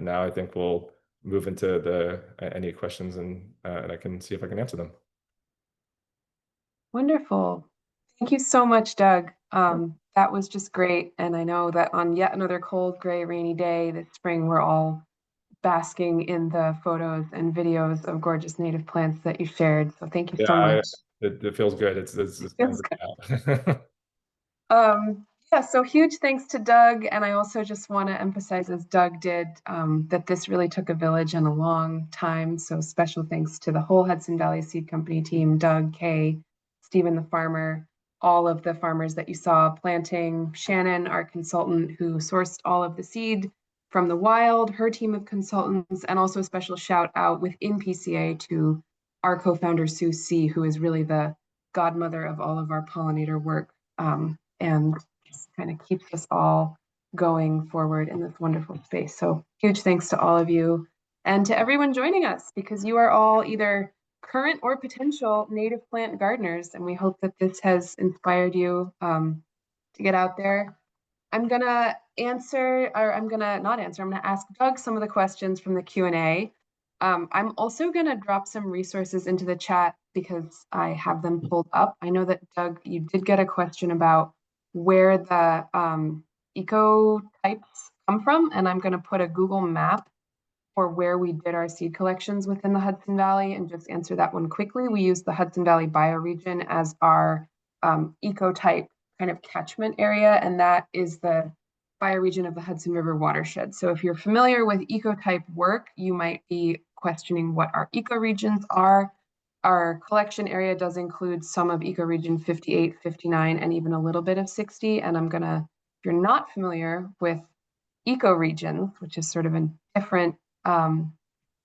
now I think we'll move into any questions, and I can see if I can answer them. Wonderful. Thank you so much, Doug. That was just great. And I know that on yet another cold, gray, rainy day this spring, we're all basking in the photos and videos of gorgeous native plants that you shared. So thank you so much. It feels good. It feels good. Yeah, so huge thanks to Doug. And I also just want to emphasize, as Doug did, that this really took a village and a long time. So special thanks to the whole Hudson Valley Seed Company team, Doug, Kay, Stephen the farmer, all of the farmers that you saw planting, Shannon, our consultant who sourced all of the seed from the wild, her team of consultants, and also a special shout out within PCA to our co-founder, Sue C., who is really the godmother of all of our pollinator work, and just kind of keeps us all going forward in this wonderful space. So huge thanks to all of you and to everyone joining us, because you are all either current or potential native plant gardeners, and we hope that this has inspired you to get out there. I'm gonna ask Doug some of the questions from the Q&A. I'm also gonna drop some resources into the chat because I have them pulled up. I know that, Doug, you did get a question about where the eco types come from, and I'm gonna put a Google map for where we did our seed collections within the Hudson Valley and just answer that one quickly. We use the Hudson Valley bioregion as our ecotype kind of catchment area, and that is the bioregion of the Hudson River watershed. So if you're familiar with ecotype work, you might be questioning what our ecoregions are. Our collection area does include some of ecoregion 58, 59, and even a little bit of 60. And I'm gonna, if you're not familiar with ecoregions, which is sort of a different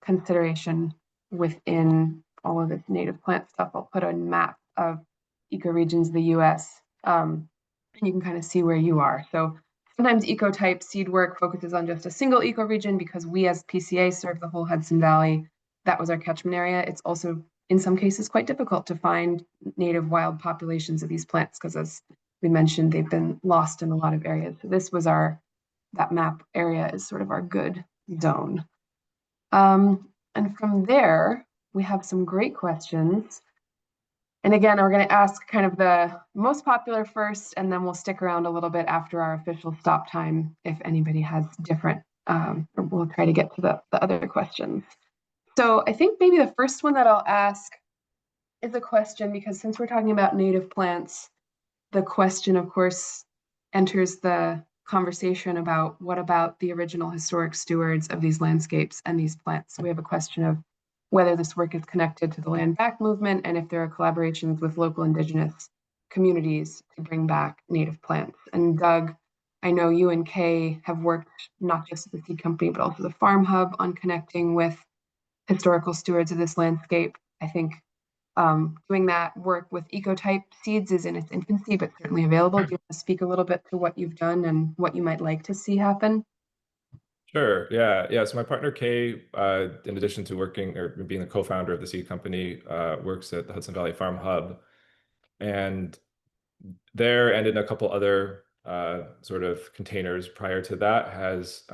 consideration within all of this native plant stuff, I'll put a map of ecoregions of the US, and you can kind of see where you are. So sometimes ecotype seed work focuses on just a single ecoregion because we as PCA serve the whole Hudson Valley. That was our catchment area. It's also in some cases quite difficult to find native wild populations of these plants because, as we mentioned, they've been lost in a lot of areas. So this was that map area is sort of our good zone. And from there, we have some great questions. And again, we're going to ask kind of the most popular first, and then we'll stick around a little bit after our official stop time if anybody has different, or we'll try to get to the other questions. So I think maybe the first one that I'll ask is a question, because since we're talking about native plants, the question, of course, enters the conversation about what about the original historic stewards of these landscapes and these plants. So we have a question of whether this work is connected to the land back movement and if there are collaborations with local indigenous communities to bring back native plants. And Doug, I know you and Kay have worked not just at the seed company, but also the Farm Hub on connecting with historical stewards of this landscape. I think doing that work with ecotype seeds is in its infancy, but certainly available. Do you want to speak a little bit to what you've done and what you might like to see happen? Sure. Yeah. So my partner Kay, in addition to working or being the co-founder of the seed company, works at the Hudson Valley Farm Hub, and there and in a couple other sort of containers prior to that has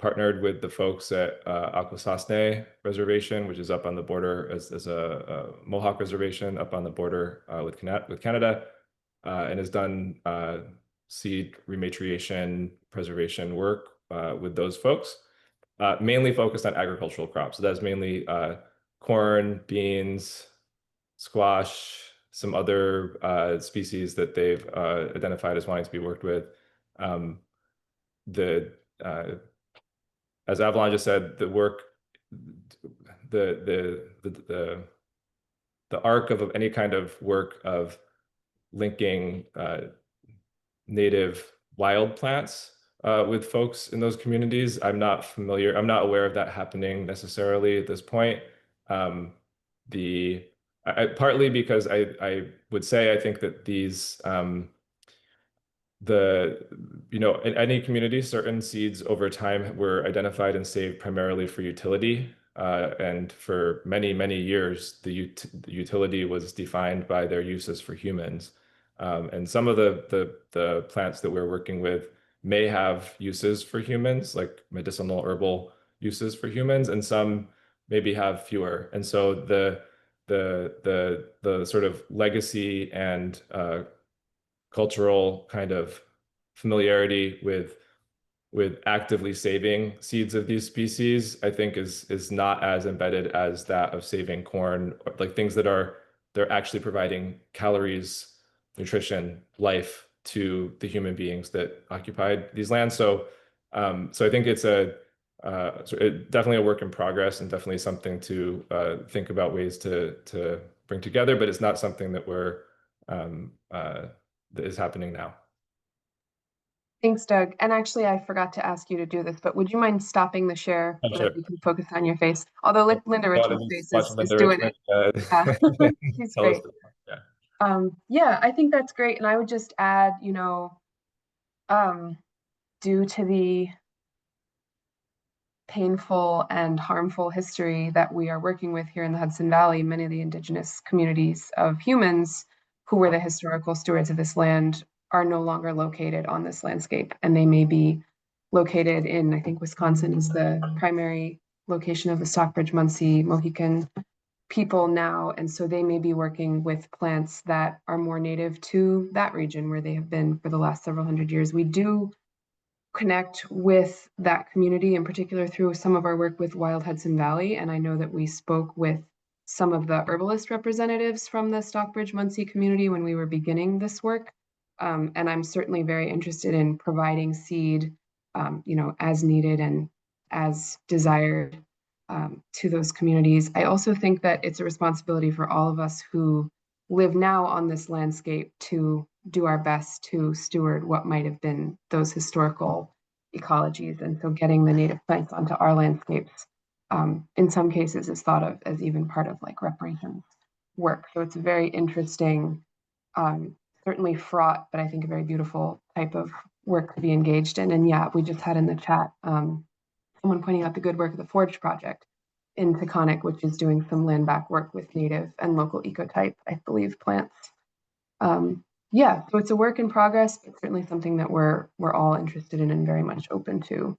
partnered with the folks at Akwesasne Reservation, which is up on the border as a Mohawk reservation up on the border with Canada, and has done seed rematriation preservation work with those folks, mainly focused on agricultural crops. So that's mainly corn, beans, squash, some other species that they've identified as wanting to be worked with. As Avalon just said, the work, the arc of any kind of work of linking native wild plants with folks in those communities, I'm not aware of that happening necessarily at this point. Partly because I would say I think that these in any community, certain seeds over time were identified and saved primarily for utility, and for many, many years, the utility was defined by their uses for humans. And some of the plants that we're working with may have uses for humans, like medicinal herbal uses for humans, and some maybe have fewer. And so the sort of legacy and cultural kind of familiarity with actively saving seeds of these species, I think is not as embedded as that of saving corn, like things that they're actually providing calories, nutrition, life to the human beings that occupied these lands. So I think it's definitely a work in progress and definitely something to think about ways to bring together, but it's not something that that is happening now. Thanks, Doug. And actually, I forgot to ask you to do this, but would you mind stopping the share so that we can focus on your face? Although Linda Richmond's face is doing it. Yeah. She's great. Yeah, I think that's great. And I would just add, due to the painful and harmful history that we are working with here in the Hudson Valley, many of the indigenous communities of humans who were the historical stewards of this land are no longer located on this landscape, and they may be located in, I think Wisconsin is the primary location of the Stockbridge-Munsee Mohican people now, and so they may be working with plants that are more native to that region where they have been for the last several hundred years. We do connect with that community in particular through some of our work with Wild Hudson Valley, and I know that we spoke with some of the herbalist representatives from the Stockbridge-Munsee community when we were beginning this work. And I'm certainly very interested in providing seed, as needed and as desired to those communities. I also think that it's a responsibility for all of us who live now on this landscape to do our best to steward what might have been those historical ecologies. And so getting the native plants onto our landscapes, in some cases, is thought of as even part of like reparations work. So it's a very interesting, certainly fraught, but I think a very beautiful type of work to be engaged in. And yeah, we just had in the chat someone pointing out the good work of the Forge Project in Taconic, which is doing some land back work with native and local ecotype, I believe, plants. Yeah, so it's a work in progress, but certainly something that we're all interested in and very much open to.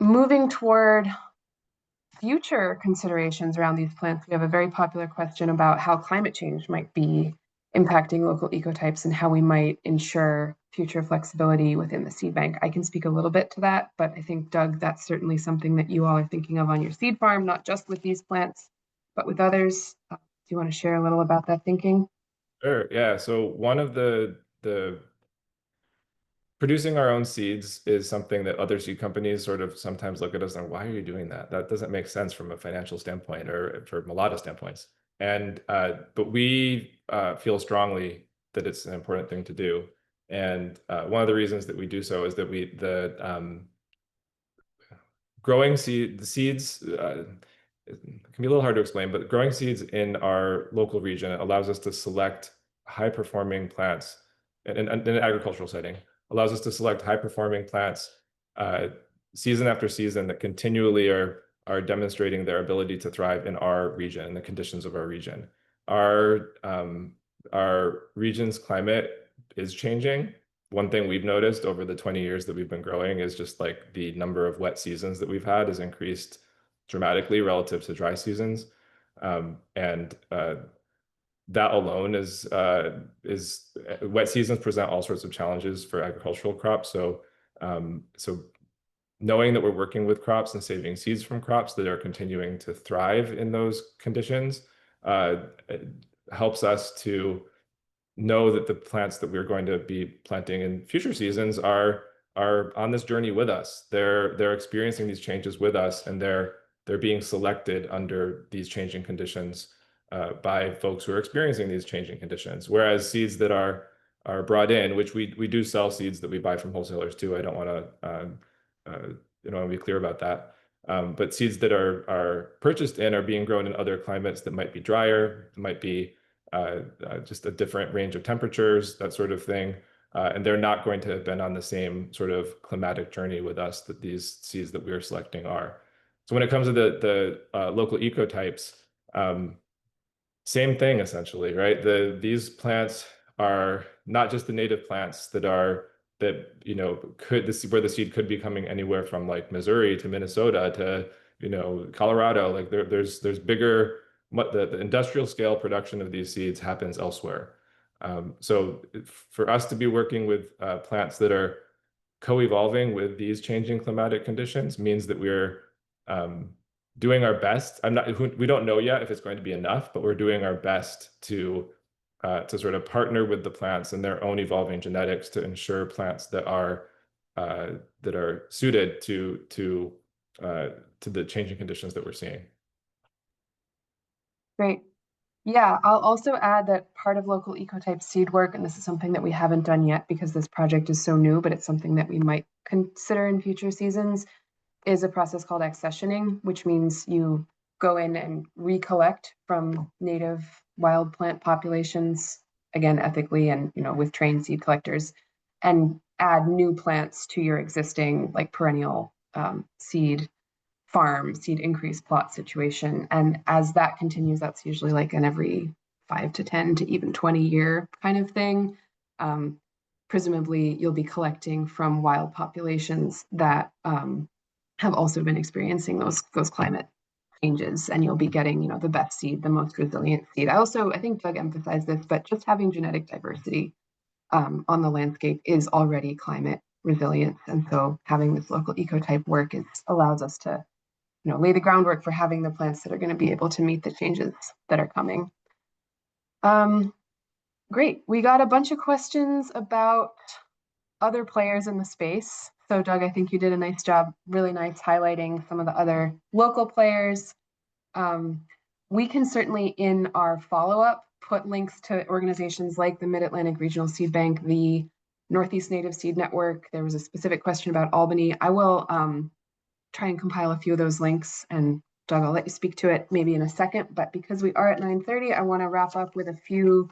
Moving toward future considerations around these plants, we have a very popular question about how climate change might be impacting local ecotypes and how we might ensure future flexibility within the seed bank. I can speak a little bit to that, but I think, Doug, that's certainly something that you all are thinking of on your seed farm, not just with these plants, but with others. Do you want to share a little about that thinking? Sure. Yeah. So one of the producing our own seeds is something that other seed companies sort of sometimes look at us and, why are you doing that? That doesn't make sense from a financial standpoint or from a lot of standpoints. And but we feel strongly that it's an important thing to do. And one of the reasons that we do so is that growing the seeds it can be a little hard to explain, but growing seeds in our local region allows us to select high-performing plants in an agricultural setting. Allows us to select high-performing plants season after season that continually are demonstrating their ability to thrive in our region and the conditions of our region. Our region's climate is changing. One thing we've noticed over the 20 years that we've been growing is just like the number of wet seasons that we've had has increased dramatically relative to dry seasons. That alone is wet seasons present all sorts of challenges for agricultural crops. So knowing that we're working with crops and saving seeds from crops that are continuing to thrive in those conditions helps us to know that the plants that we're going to be planting in future seasons are on this journey with us. They're experiencing these changes with us, and they're being selected under these changing conditions by folks who are experiencing these changing conditions. Whereas seeds that are brought in, which we do sell seeds that we buy from wholesalers too. I don't want to be clear about that. But seeds that are purchased in are being grown in other climates that might be drier, might be just a different range of temperatures, that sort of thing. And they're not going to have been on the same sort of climatic journey with us that these seeds that we are selecting are. So when it comes to the local ecotypes, same thing essentially, right? These plants are not just the native plants where the seed could be coming anywhere from like Missouri to Minnesota to Colorado. Like there's bigger. The industrial scale production of these seeds happens elsewhere. So for us to be working with plants that are co-evolving with these changing climatic conditions means that we're doing our best. We don't know yet if it's going to be enough, but we're doing our best to sort of partner with the plants and their own evolving genetics to ensure plants that are suited to the changing conditions that we're seeing. Great. Yeah, I'll also add that part of local ecotype seed work, and this is something that we haven't done yet because this project is so new, but it's something that we might consider in future seasons, is a process called accessioning, which means you go in and recollect from native wild plant populations, again, ethically and with trained seed collectors, and add new plants to your existing like perennial seed farm, seed increase plot situation. And as that continues, that's usually like an every 5 to 10 to even 20-year kind of thing. Presumably, you'll be collecting from wild populations that have also been experiencing those climate changes, and you'll be getting the best seed, the most resilient seed. I think Doug emphasized this, but just having genetic diversity on the landscape is already climate resilient, and so having this local ecotype work allows us to lay the groundwork for having the plants that are going to be able to meet the changes that are coming. Great. We got a bunch of questions about other players in the space. So Doug, I think you did a nice job, really nice highlighting some of the other local players. We can certainly in our follow-up put links to organizations like the Mid-Atlantic Regional Seed Bank, the Northeast Native Seed Network. There was a specific question about Albany. I will try and compile a few of those links, and Doug, I'll let you speak to it maybe in a second, but because we are at 9:30, I want to wrap up with a few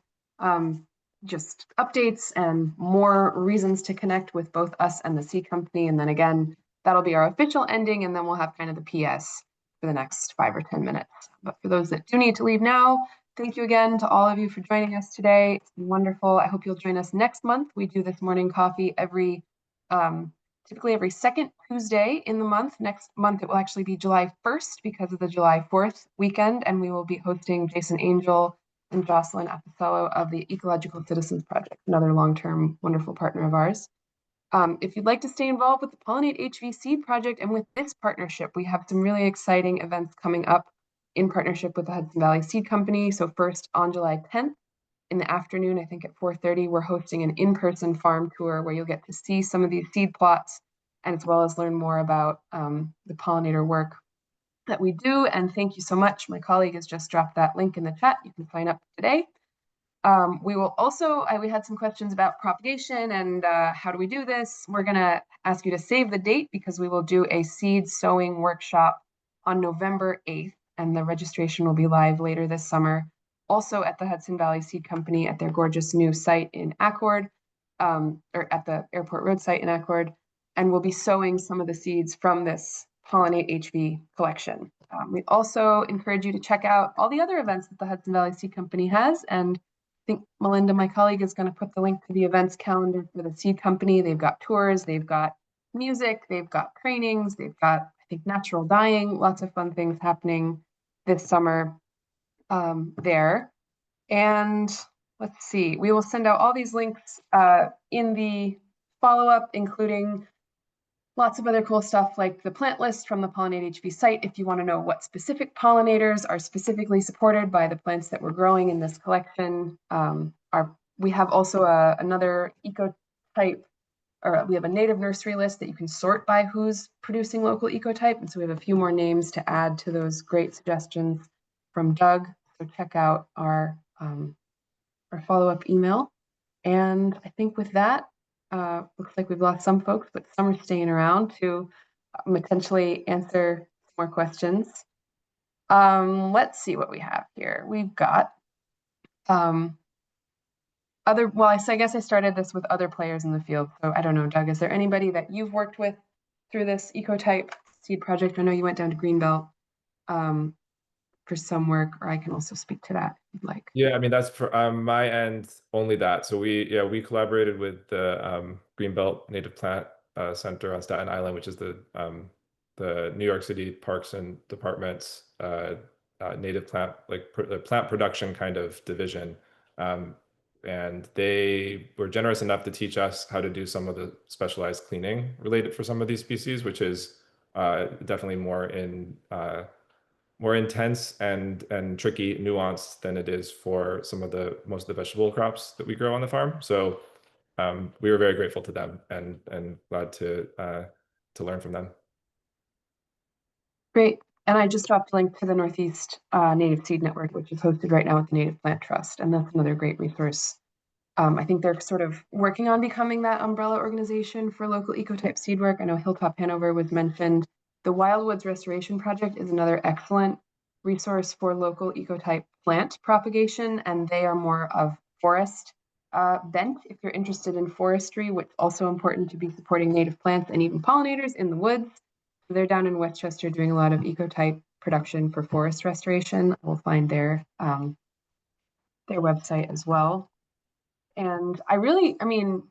just updates and more reasons to connect with both us and the seed company. And then again, that'll be our official ending, and then we'll have kind of the PS for the next 5 or 10 minutes. But for those that do need to leave now, thank you again to all of you for joining us today. It's been wonderful. I hope you'll join us next month. We do this morning coffee typically every second Tuesday in the month. Next month, it will actually be July 1st because of the July 4th weekend, and we will be hosting Jason Angel and Jocelyn Apicello of the Ecological Citizens Project, another long-term wonderful partner of ours. If you'd like to stay involved with the Pollinate HV Seed Project and with this partnership, we have some really exciting events coming up in partnership with the Hudson Valley Seed Company. So first, on July 10th, in the afternoon, I think at 4:30, we're hosting an in-person farm tour where you'll get to see some of these seed plots and as well as learn more about the pollinator work that we do. And thank you so much. My colleague has just dropped that link in the chat. You can sign up today. We will also, we had some questions about propagation and how do we do this? We're gonna ask you to save the date because we will do a seed sowing workshop on November 8th, and the registration will be live later this summer. Also at the Hudson Valley Seed Company at their gorgeous new site in Accord, or at the Airport Road site in Accord, and we'll be sowing some of the seeds from this Pollinate HV collection. We also encourage you to check out all the other events that the Hudson Valley Seed Company has, and I think Melinda, my colleague, is going to put the link to the events calendar for the seed company. They've got tours, they've got music, they've got trainings, they've got, I think, natural dyeing, lots of fun things happening this summer there. And let's see, we will send out all these links in the follow-up, including lots of other cool stuff like the plant list from the Pollinate HV site if you want to know what specific pollinators are specifically supported by the plants that we're growing in this collection. We have also another ecotype, or we have a native nursery list that you can sort by who's producing local ecotype. And so we have a few more names to add to those great suggestions from Doug. So check out our follow-up email. And I think with that, looks like we've lost some folks, but some are staying around to potentially answer more questions. Let's see what we have here. We've got I guess I started this with other players in the field. So I don't know, Doug, is there anybody that you've worked with through this ecotype seed project? I know you went down to Greenbelt for some work, or I can also speak to that if you'd like. Yeah, I mean, that's for my end, only that. So we collaborated with the Greenbelt Native Plant Center on Staten Island, which is the New York City Parks and Department's native plant, the plant production kind of division. And they were generous enough to teach us how to do some of the specialized cleaning related for some of these species, which is definitely more intense and tricky, nuanced than it is for most of the vegetable crops that we grow on the farm. So we were very grateful to them and glad to learn from them. Great. And I just dropped a link to the Northeast Native Seed Network, which is hosted right now with the Native Plant Trust. And that's another great resource. I think they're sort of working on becoming that umbrella organization for local ecotype seed work. I know Hilltop Hanover was mentioned. The Wildwoods Restoration Project is another excellent resource for local ecotype plant propagation, and they are more of forest bent if you're interested in forestry, which is also important to be supporting native plants and even pollinators in the woods. They're down in Westchester doing a lot of ecotype production for forest restoration. We'll find their website as well. And I mean,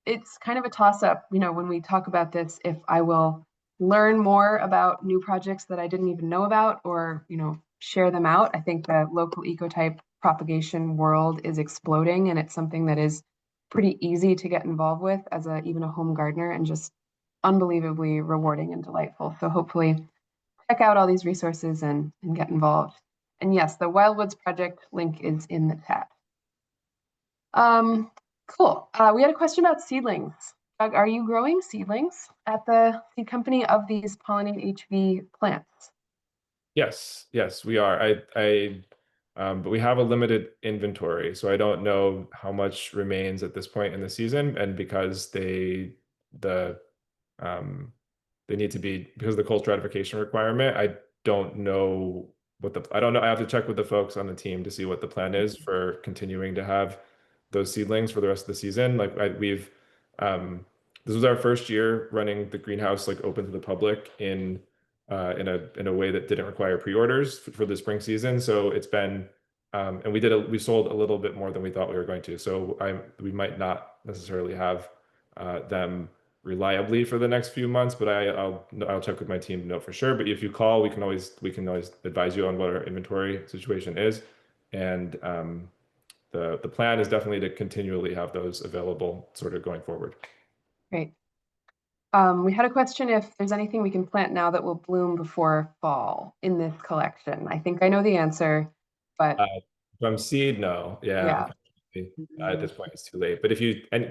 it's kind of a toss-up, when we talk about this, if I will learn more about new projects that I didn't even know about or, share them out. I think the local ecotype propagation world is exploding, and it's something that is pretty easy to get involved with as even a home gardener, and just unbelievably rewarding and delightful. So hopefully check out all these resources and get involved. And yes, the Wildwoods project link is in the chat. Cool. We had a question about seedlings. Doug, are you growing seedlings at the seed company of these Pollinate HV plants? Yes, yes, we are. But we have a limited inventory, so I don't know how much remains at this point in the season. And because um, they need to be, because of the cold stratification requirement, I don't know I don't know. I have to check with the folks on the team to see what the plan is for continuing to have those seedlings for the rest of the season. Like this was our first year running the greenhouse like open to the public in a way that didn't require pre-orders for the spring season. So it's been and we sold a little bit more than we thought we were going to. So we might not necessarily have them reliably for the next few months, but I'll check with my team to know for sure. But if you call, we can always advise you on what our inventory situation is. And the plan is definitely to continually have those available sort of going forward. Great. We had a question if there's anything we can plant now that will bloom before fall in this collection. I think I know the answer, but From seed, no. Yeah. At this point, it's too late. But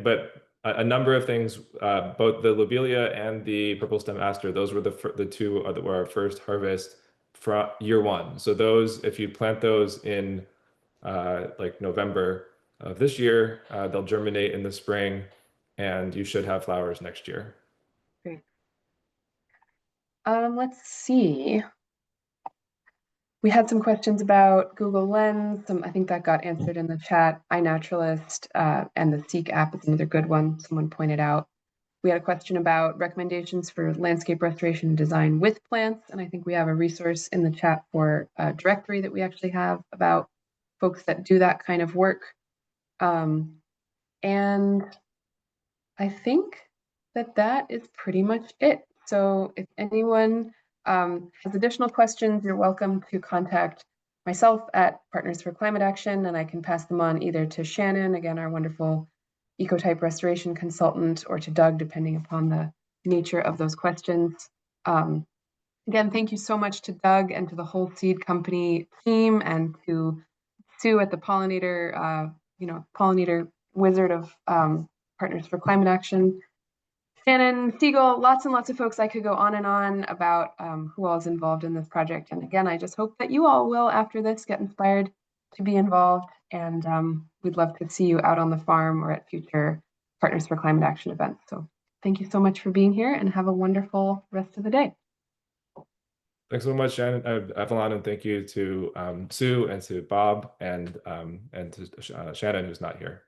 but a number of things, both the lobelia and the purple stem aster, those were the two that were our first harvest from year one. So those, if you plant those in like November of this year, they'll germinate in the spring, and you should have flowers next year. great. Let's see. We had some questions about Google Lens. I think that got answered in the chat. iNaturalist and the Seek app is another good one, someone pointed out. We had a question about recommendations for landscape restoration and design with plants. And I think we have a resource in the chat for a directory that we actually have about folks that do that kind of work. And I think that is pretty much it. So if anyone has additional questions, you're welcome to contact myself at Partners for Climate Action, and I can pass them on either to Shannon, again, our wonderful ecotype restoration consultant, or to Doug, depending upon the nature of those questions. Again, thank you so much to Doug and to the whole seed company team, and to Sue at the pollinator, pollinator wizard of Partners for Climate Action. Shannon Siegel, lots and lots of folks. I could go on and on about who all is involved in this project. And again, I just hope that you all will, after this, get inspired to be involved. And we'd love to see you out on the farm or at future Partners for Climate Action events. So thank you so much for being here, and have a wonderful rest of the day. Thanks so much, Shannon, Avalon, and thank you to Sue and to Bob and to Shannon, who's not here.